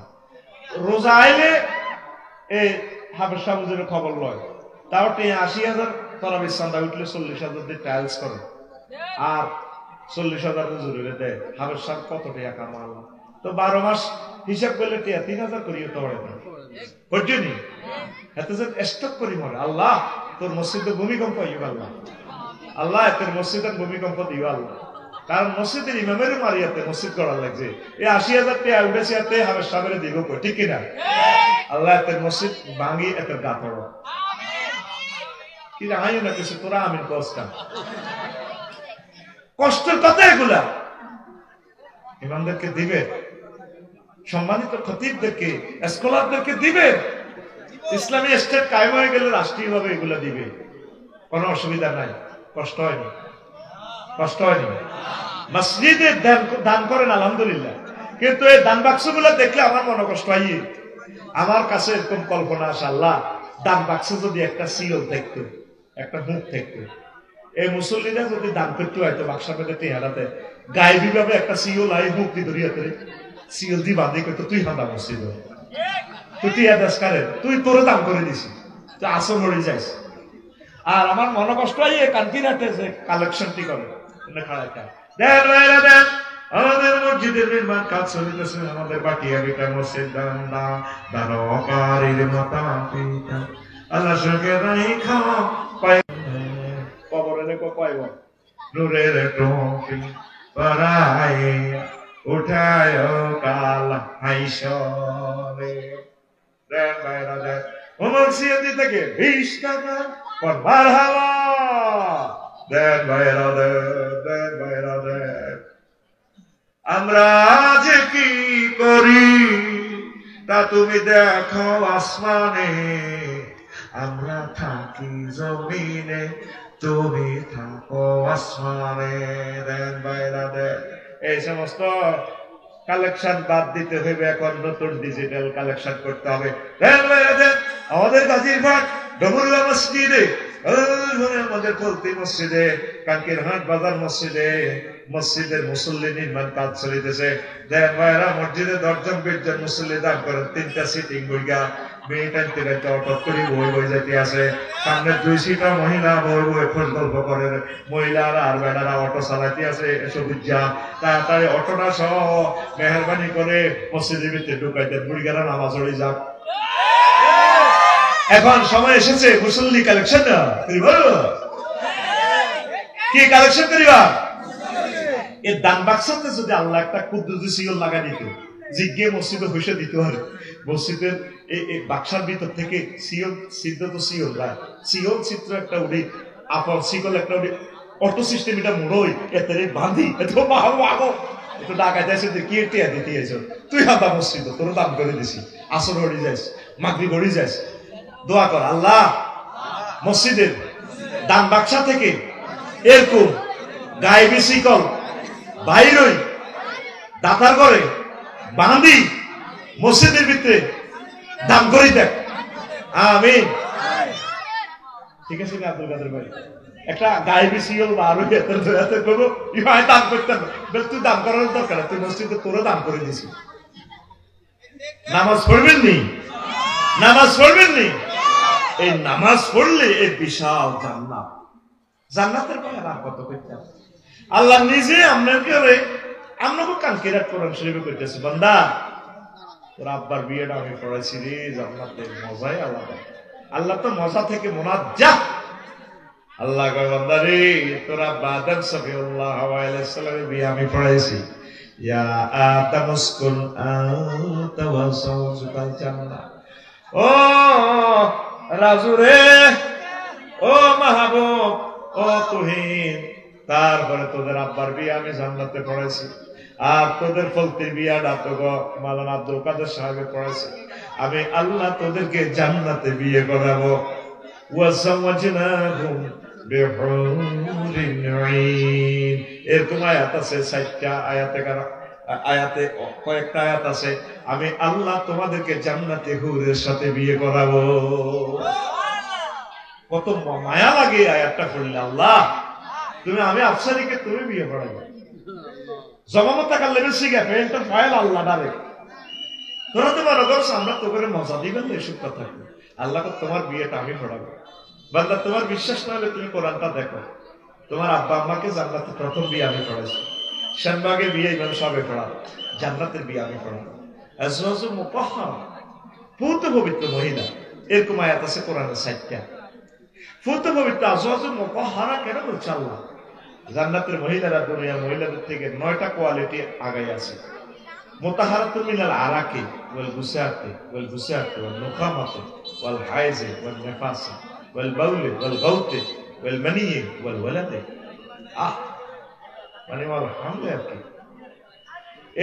রোজা আইলে এই হাফেজ সাহেবের খবর লয়, তাও 80,000 তোরা চান্দা উঠলে 40,000 দিয়ে টাইলস করে আর 40,000 জরুরি দেয়। হাফেজ সাহেব কত টাকা কামাল? তো 12 মাস হিসাব করলে 3,000 করিয়ে তো পড়ে না, বুঝলি? এত যে স্টক করি মরে। আল্লাহ তোর মসজিদে ভূমিকম্প ইউ আল্লাহ, আল্লাহ তোর মসজিদের ভূমিকম্প দিও আল্লাহ। কারণ মসজিদের ইমামের মারিয়াতে মসজিদ করার লাগছে, এই 80,000 টাকা উঠেছে এতে হাফেজ সাহেবের দিব, ঠিক কিনা? আল্লাহ তোর মসজিদ ভাঙি এত গা পড় কি রাহাই না কিছু, তোরা আমিন কষ্টা কষ্টের কথা এগুলা ইমামদেরকে দিবে, সম্মানিত খতিবদেরকে স্কলারদেরকে দিবে। ইসলামী স্টেট কায়েম হয়ে গেলে রাষ্ট্রীয়ভাবে এগুলা দিবে, কোনো অসুবিধা নাই, কষ্ট হয়নি, কষ্ট হয়নি। মসজিদে দান করেন আলহামদুলিল্লাহ, কিন্তু এই দান বাক্স গুলা দেখলে আমার মনে কষ্ট হয়। আমার কাছে এরকম কল্পনা আসে, আল্লাহ দান বাক্সে যদি একটা সিল থাকতো, একটা মুখ থাকতো, এই মুসল্লিরা যদি দান করতে হয়তো বাক্সা পেতে টেহারাতে গায়েবী ভাবে একটা সিওল আই মুক্তি ধরিয়াতে সিওল দি বাঁধে করতো, তুই হাঁদা মসজিদ তুই টিয়া দাস কারে, তুই তোরে দান করে দিছি, তুই আসর হয়ে যাইস। আর আমার মনে কষ্ট হয় কান্তিনাতে যে কালেকশনটি করে দেন ভাইরা দেন, আমাদের মসজিদের নির্মাণ কাজ চলিতেছে, আমাদের বাটিয়া বিটা মসজিদ দান দানকারীর মাতা পিতা আল্লাহ সঙ্গে রাইখা কবরে দেখো পাইব নূরের টুপি পরায় উঠায় কাল হাইশরে। দেন ভাইরা দেন, ওমর সিয়াদি থেকে 20 টাকা পর মারহাবা। দেন ভাইরা দেন ভাইরা দেন। আমরা যে কি করি তা তুমি দেখো আসমানে, আমরা থাকি জমিনে, তুমি থাকো আসমানে। দেন ভাইরা দেন। এই সমস্ত কালেকশন বাদ দিতে হবে, এখন নতুন ডিজিটাল কালেকশন করতে হবে। দেন ভাইরা দেন। আমাদের গাজীরঘাট ডমরুয়া মসজিদে, আমাদের কলতি মসজিদে, কানকির হাট বাজার মসজিদে মসজিদের মুসল্লি নির্মাণ কাজ চলিতেছে। দেন ভাইরা মসজিদে 10জন 20জন মুসল্লি দান করেন, 3টা সিটিং বইগা মেয়ে টানতে টানতে অটো করে বই বই যাইতে আছে, সামনে 2 সিটা মহিলা বই বই খোঁজ গল্প করে, মহিলারা আর বেড়ারা অটো চালাইতে আছে। এসব বুঝা তাড়াতাড়ি অটোটা সহ মেহরবানি করে মসজিদের ভিতরে ঢুকাইতে, বুড়িগারা নামাজ পড়ে যাক। এখন সময় এসেছে মুসল্লি কালেকশন কি কালেকশন করিবা। এই দান বাক্সাতে যদি আল্লাহ একটা কুদ্দুসি সিল লাগাই দিত, জিজ্ঞে মসজিদে বসে দিতে পারে, মসজিদের এই বাক্সার ভিতর থেকে সিওল সিদ্ধ তো সিওল রায় সিওল চিত্র একটা উড়ি আপর সিকল একটা উড়ি অটো সিস্টেম এটা মুড়োই এতে বাঁধি এত বাহো একটু ডাকাই যাইছে কি টিয়া দিতে এসো, তুই হাতা মসজিদ তোর দান করে দিছি, আসর হড়ি যাইস, মাগরিব হড়ি যাইস। দোয়া কর আল্লাহ মসজিদের দান বাক্সা থেকে এরকম গায়েবী শিকল বাইরই দাতার করে বাঁধি মসজিদের ভিতরে দান করি দেখ। আমিন। ঠিক আছে না আব্দুল কাদের ভাই? একটা গায়েবী সিওল বা আরো এত করবো ইহাই দান করতেন, তুই দান করার দরকার, তুই মসজিদে তোরে দান করে দিছি। নামাজ পড়বেন নি? নামাজ পড়বেন নি? এই নামাজ পড়লে এই বিশাল জান্নাত, জান্নাতের বয়ান আর কত করতে। আল্লাহ নিজে আপনাকে আপনাকে কানকিরাত কোরআন শরীফে কইতেছে, বান্দা তোর আব্বার বিয়েটা আমি পড়াইছি রে, জান্নাতের মজাই আলাদা। আল্লাহ তো মজা থেকে মুনাজ্জাহ। আল্লাহ কয় বান্দা রে, তোর আব্বা আদম সাফিউল্লাহ আলাইহিস সালামের বিয়ে আমি পড়াইছি। ইয়া আদম উসকুন আনতা ওয়া যাওজুকাল জান্নাহ। ও রাজু রে, ও মাহবুব, ও তুহিন, তারপরে তোদের আব্বার বিয়ে আমি জান্নাতে পড়াইছি, আর তোদের ফলতির বিয়াটা তো মাওলানা আব্দুল কাদের সাহেবে পড়াইছে। আমি আল্লাহ তোদেরকে জান্নাতে বিয়ে করাবো। ওয়াসাওয়াজনাহুম বিহুরিন ঈন। এরকম আয়াত আছে 4টা আয়াতে কয়েকটা আয়াত আছে, আমি আল্লাহ তোমাদেরকে জান্নাতে হুরের সাথে বিয়ে করাবো। কত মায়া লাগে আয়াতটা পড়লে। আল্লাহ তুমি, আমি আফসারিকে তুমি বিয়ে করাবো। জমামত টাকার লেভেল শিখে পেন্টা ফাইল আল্লাহ ডারে। তোরা তো মনে করছ আমরা তো করে মজা দিবেন না, এসব কথা। আল্লাহ তোমার বিয়েটা আমি পড়াবো। বান্দা তোমার বিশ্বাস না হলে তুমি কোরআনটা দেখো। তোমার আব্বা আম্মাকে জান্নাতে প্রথম বিয়ে আমি পড়াইছি, শানবাগের বিয়ে ইমাম সাহেবে পড়াবো, জান্নাতের বিয়ে আমি পড়াবো। আজওয়াজু মুতাহহারা, পূত পবিত্র মহিলা, এরকম আয়াত আছে কোরআনে 4টা। পূত পবিত্র আজওয়াজু মুতাহহারা কেন বলছে আল্লাহ? জান্নাতের মহিলারা দুনিয়ার মহিলাদের থেকে 9টা কোয়ালিটি আগাই আছে। মুতাহহারাতুন মিনাল আরাকি ওয়াল গুসাতি ওয়াল গুসাতি ওয়াল নুখামাতি ওয়াল হাইজি ওয়াল নিফাসি ওয়াল বাউলি ওয়াল গাউতি ওয়াল মানি ওয়াল ওয়ালাদি। মানে ওয়াল হামলে আর কি।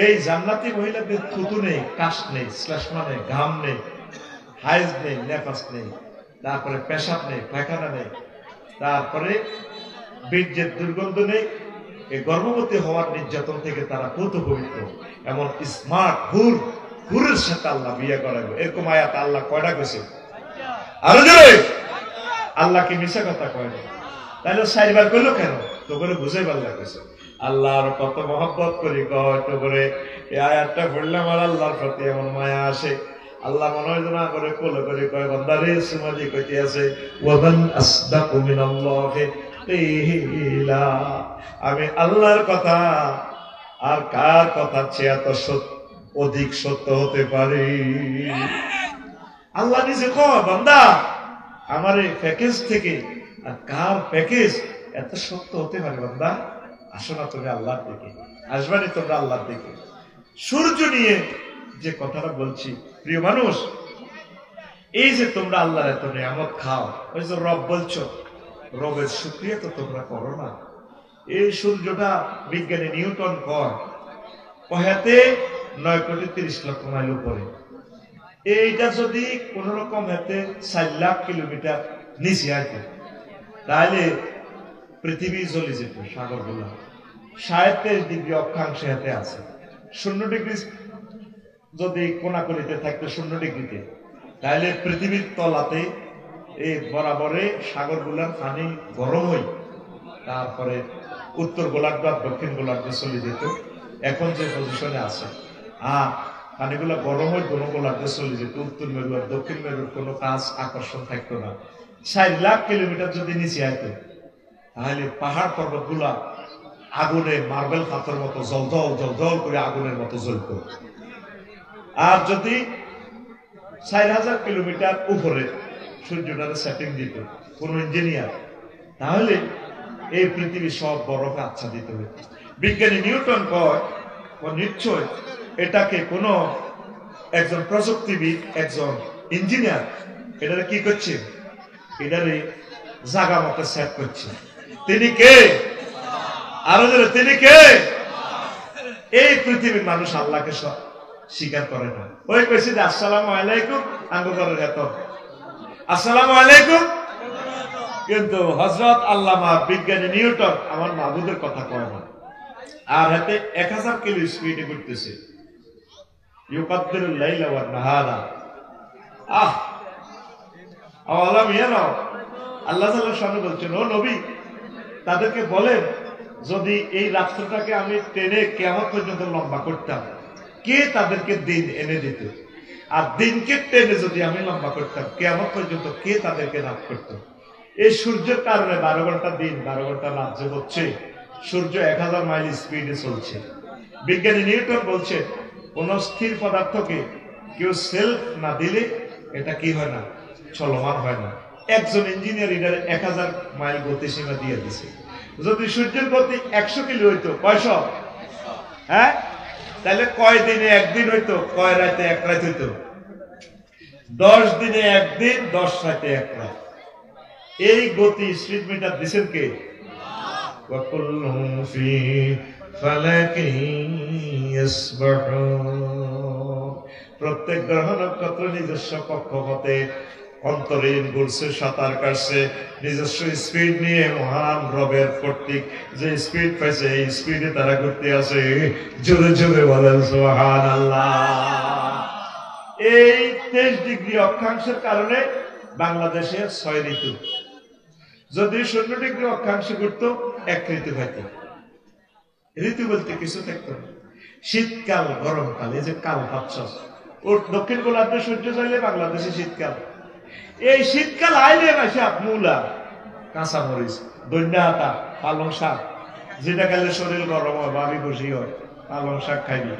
এই জান্নাতি মহিলাদের থুতু নেই, কাশ নেই, শ্লেষ্মা নেই, ঘাম নেই, হাইজ নেই, নেফাস নেই, তারপরে পেশাব নেই, পায়খানা নেই, তারপরে বীর্যের দুর্গন্ধ নেই। এই গর্ভবতী হওয়ার নির্যাতন থেকে তারা পূত পবিত্র। এমন স্মার্ট হুরের সাথে আল্লাহ বিয়ে করাবে। এরকম আয়াত আল্লাহ কয়টা কইছে? আরো জোরে। আল্লাহ কি মিছা কথা কয় না? তাহলে 4বার কইলো কেন? তো করে বুঝাই পাল্লা কইছে। আল্লাহর কত মহব্বত করি কয় তো করে এই আয়াতটা পড়লে আমার আল্লাহর প্রতি এমন মায়া আসে। আল্লাহ মনোযোজনা করে কোলে করে কয়, বান্দারে সুমাদি কইতে আছে, ওয়ামান আসদাকু মিনাল্লাহি কিলা। আমি আল্লাহর কথা আর কার কথা চেয়ে এত অধিক সত্য হতে পারে? আল্লাহ নিজে কয়, বান্দা আমার এই প্যাকেজ থেকে আর কার প্যাকেজ এত সত্য হতে পারে? বান্দা আসো না তুমি আল্লাহর দিকে, আসবানি তোমরা আল্লাহর দিকে। সূর্য নিয়ে যে কথাটা বলছি, প্রিয় মানুষ, এই যে তোমরা আল্লাহর এত নিয়ামত খাও, ওই যে রব বলছো, রবের শুকরিয়া তো তোমরা করো না। এই সূর্যটা বিজ্ঞানী নিউটন কয় হাতে 9,30,00,000 মাইল উপরে। এইটা যদি কোন রকম হাতে 4 লাখ কিলোমিটার নিচে আসে, তাহলে পৃথিবী জ্বলে যেত। সাগর গুলা 27 ডিগ্রি অক্ষাংশে হাতে আছে। 0 ডিগ্রি যদি কোনাকুনিতে থাকতো 0 ডিগ্রিতে, তাহলে পৃথিবীর তলাতে এই বরাবরে সাগর গুলার পানি গরম হই, তারপরে উত্তর গোলার্ধ আর দক্ষিণ গোলার্ধে চলে যেত। এখন যে পজিশনে আছে, আর পানিগুলা গরম হয়ে কোন গোলার্ধে চলে যেত। উত্তর মেরু আর দক্ষিণ মেরুর কোনো কাজ আকর্ষণ থাকতো না। 4 লাখ কিলোমিটার যদি নিচে আইতো, তাহলে পাহাড় পর্বত গুলা আগুনে মার্বেল পাথর মতো জলজল জলজল করে আগুনের মতো জ্বলত। আর যদি 4,000 কিলোমিটার উপরে সূর্যটারে সেটিং দিত কোন ইঞ্জিনিয়ার, তাহলে এই পৃথিবী সব বরফে আচ্ছাদিত হইত। বিজ্ঞানী নিউটন কয় নিশ্চয় এটাকে কোন একজন প্রযুক্তিবিদ, একজন ইঞ্জিনিয়ার এটারে কি করছে, এটারে জায়গা মতো সেট করছে। তিনি কে? আরো জোরে, তিনি কে? এই পৃথিবীর মানুষ আল্লাহকে স্বীকার করে না। ওই কইছে যে আসসালামু আলাইকুম আঙ্গুরের এত আসসালামু আলাইকুম, কিন্তু হযরত আল্লামা বিজ্ঞানী নিউটন আমার মাহবুবের কথা কয় না। আর হাতে 1000 কিলো স্পিডে ঘুরতেছে। ইউকাদ্দিরুল লাইলা ওয়ান নাহারা। আওয়ালাম ইয়ারাও আল্লাহ তাআলার সামনে বলছেন, ও নবী তাদেরকে বলেন যদি এই রাষ্ট্রটাকে আমি টেনে কিয়ামত পর্যন্ত লম্বা করতাম, কে তাদেরকে দিন এনে দিত? আর দিনকে টেনে যদি আমি লম্বা করতাম, কিয়ামত পর্যন্ত কে তাদেরকে লাভ করত? এই সূর্যের কারণে 12 ঘন্টা দিন 12 ঘন্টা রাত যে হচ্ছে, সূর্য 1000 মাইল স্পিডে চলছে। বিজ্ঞানী নিউটন বলছে কোন স্থির পদার্থকে কেউ সেলফ না দিলে এটা কি হয় না, চলমান হয় না। একজন ইঞ্জিনিয়ার এটার 1000 মাইল গতিসীমা দিয়ে দিছে। যদি সূর্যের গতি 100 কিলো হইতো, কয়শো? হ্যাঁ, তাহলে কয় দিনে একদিন হইতো, কয় রাতে এক রাত হইতো? 10 দিনে একদিন, 10 রাতে এক রাত। এই গতি স্পিড মিটার দিছেন কে? ওয়াকুল্লুহুম ফি ফালাকিন ইয়াসবাহুন। প্রত্যেক গ্রহ নক্ষত্র নিজস্ব কক্ষপথে অন্তরীণ ঘুরছে, সাঁতার কাটছে নিজস্ব স্পিড নিয়ে। মহান রবের কর্তৃক যে স্পিড পাইছে এই স্পিডে তারা ঘুরতে আছে। জোরে জোরে বলেন সুবহানাল্লাহ। এই 23 ডিগ্রি অক্ষাংশের কারণে বাংলাদেশের 6 ঋতু। যদি 0 ডিগ্রি অক্ষাংশে ঘুরতো 1 ঋতু হইতো। ঋতু বলতে কিছু থাকতো না। শীতকাল, গরমকাল, এই যে কাল পাচ্ছ ওর দক্ষিণ গোলার্ধে সূর্য চাইলে বাংলাদেশে শীতকাল। এই শীতকাল আইলে মাসে মূলা, কাঁচামরিচ, দৈন্যা হাতা, পালং শাক, যেটা খেলে শরীর গরম হয়, ভাবি খুশি হয়, পালং শাক খাইবি।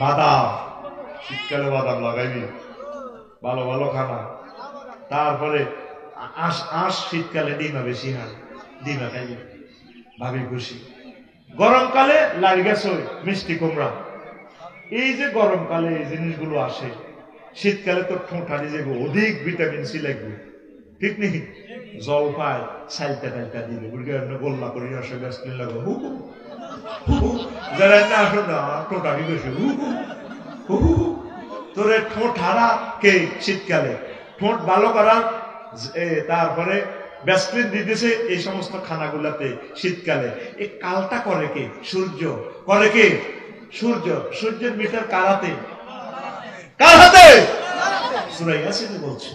বাদাম, শীতকালে বাদাম লাগাইবি, ভালো ভালো খানা। তারপরে আঁশ শীতকালে ডিমা বেশি হয়, ডিমা খাইবি, ভাবি খুশি। গরমকালে লাইগাছ মিষ্টি কুমড়া। এই যে গরমকালে এই জিনিসগুলো আসে, শীতকালে তো ঠোঁটানি যে অধিক ভিটামিন সি লাগবে, ঠিক নেই? জল পায়, সাইলটা টাইলটা দিলে গোল্লা করে আসে গাছ লাগবে, হু হু, যারা না আসো না ঠোঁটানি বেশি, হু হু হু। তোরে ঠোঁট হারা কে? শীতকালে ঠোঁট ভালো করা, তারপরে ব্যাসলিন দিতেছে এই সমস্ত খানাগুলাতে শীতকালে। এই কালটা করে কে? সূর্য করে কে? সূর্য। সূর্যের মিটার কার হাতে? কার হাতে? সূরা ইয়াসিনে বলছে।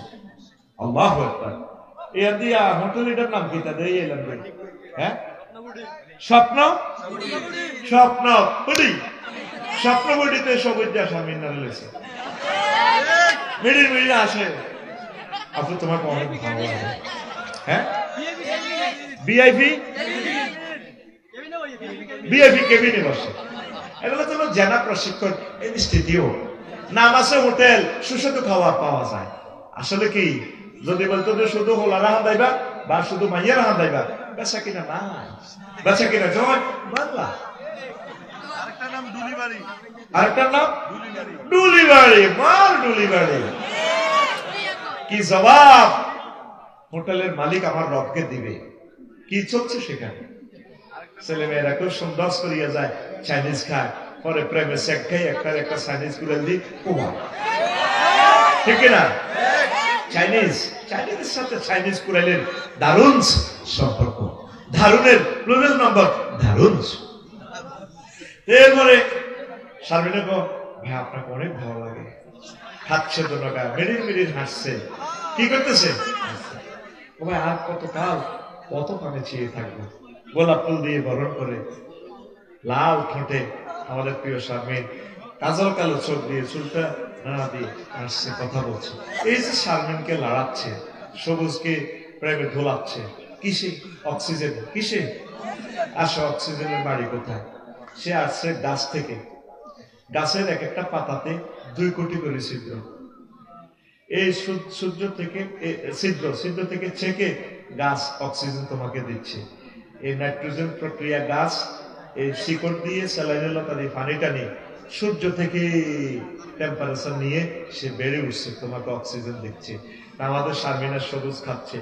আল্লাহু আকবার। এর দিয়া হোটেল এটার নাম কি? তা দেই এলাম ভাই। হ্যাঁ, স্বপ্ন স্বপ্ন বুড়ি, স্বপ্ন বুড়িতে সবুজ স্বামী নাম লেছে, মিড়ির মিড়ি আসে। আপু তোমাকে অনেক ভালো লাগে। হ্যাঁ, ভিআইপি ভিআইপি কেবিনে বসে। এগুলো তো জেনা প্রশিক্ষণ ইনস্টিটিউট। নাম আছে হোটেল, সুস্বাদু খাবার পাওয়া যায়। আসলে কি যদি বলতো যে শুধু হোলারা হাঁদাইবা বা শুধু মাইয়ারা হাঁদাইবা, বেচা কিনা নাই, বেচা কিনা জয় বাংলা। আরেকটার নাম ডুলিবাড়ি, আরেকটার নাম ডুলিবাড়ি, মাল ডুলিবাড়ি। কি জবাব হোটেলের মালিক আমার রবকে দিবে? কি চলছে সেখানে? ছেলে মেয়েরা খুব সুন্দর করিয়া যায়, চাইনিজ খায়, পরে প্রেমে শেখ খাই, একটা চাইনিজ কুড়াল দিই কুমা, ঠিক না? চাইনিজের সাথে চাইনিজ কুড়াইলের দারুণ সম্পর্ক, দারুণের প্লুরাল নম্বর দারুণ। এরপরে শারমিনা গো, ভাই আপনাকে অনেক ভালো লাগে, হাঁটছে তো নৌকা, মিনিট মিনিট হাসছে, কি করতেছে? ও ভাই আর কতকাল কত পানে চেয়ে থাকবো। গোলাপ ফুল দিয়ে বরণ করে, লাল ঠোঁটে আমাদের প্রিয় শারমিন, কাজল কালো চোখ দিয়ে, চুলটা নাড়া দিয়ে হাসছে, কথা বলছে। এই যে শারমিনকে লড়াচ্ছে, সবুজকে প্রেমে ধোলাচ্ছে, কিসে? অক্সিজেন। কিসে? আসো, অক্সিজেনের বাড়ি কোথায়? সে আসছে গাছ থেকে। গাছের এক একটা পাতাতে 2 কোটি করে ছিদ্র। এই সূর্য থেকে ছিদ্র থেকে ছেঁকে গাছ অক্সিজেন তোমাকে দিচ্ছে। এই নাইট্রোজেন প্রক্রিয়া গাছ এই শিকড় দিয়ে, স্যালাইনের লতা দিয়ে পানিটা নিয়ে সূর্য থেকে টেম্পারেচার নিয়ে সে বেড়ে উঠছে, তোমাকে অক্সিজেন দিচ্ছে। আমাদের শারমিনা সবুজ খাচ্ছে,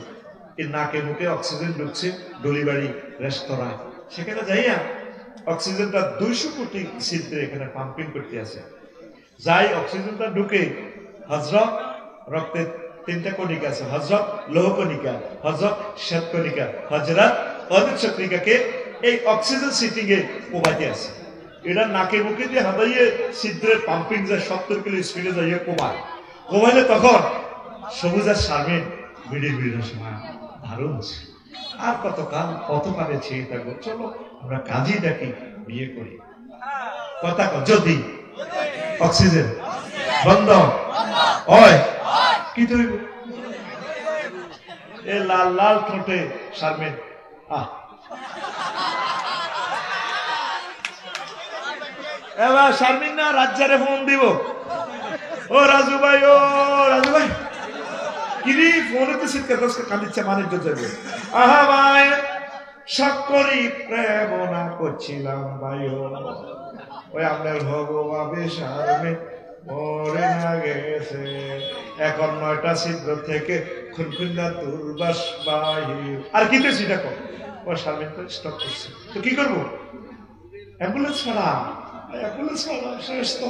এই নাকে মুখে অক্সিজেন ঢুকছে। ডলিবাড়ি রেস্তোরাঁ, সেখানে যাইয়া অক্সিজেনটা 200 কোটি ছিদ্রে এখানে পাম্পিং করতে আছে। যাই অক্সিজেনটা ঢুকে, হজরত রক্তের 3টা কণিকা আছে, হজরত লৌহ কণিকা, হজরত শ্বেত কণিকা, হজরত অদিত চক্রিকাকে এই অক্সিজেন সিটিং এ কোবাইতে আছে। এটা নাকে মুখে দিয়ে হাতাইয়ে ছিদ্রের পাম্পিং যায়, 70 কিলো স্পিডে যাইয়ে কোবাইলে তখন সবুজ আর শারমিন মিডিল সময় দারুণ ছিল। আর কত পারে ছেড়ে থাকবো, চলো আমরা কাজী ডাকি, বিয়ে করি। কথা যদি অক্সিজেন বন্ধ হয় কি তুই এ লাল লাল ঠোঁটে শারমিন এবার শারমিন না রাজ্জারে ফোন দিব। ও রাজু ভাই, ও রাজু ভাই, কিরি ফোনে তো শীতকাল কাঁদিচ্ছে, বাণিজ্য যাবে। আহা ভাই, সকরি প্রেম না করছিলাম ভাই, ওই আপনার ভগবাবে শারমিন মরে না গেছে, এখন 9টা ছিদ্র থেকে খুনখুন্না দুর্বাস বাহির। আর কি তো সেটা কর, ও শারমিন তো স্টপ করছে, তো কি করবো? অ্যাম্বুলেন্স ছাড়া শেষ তো।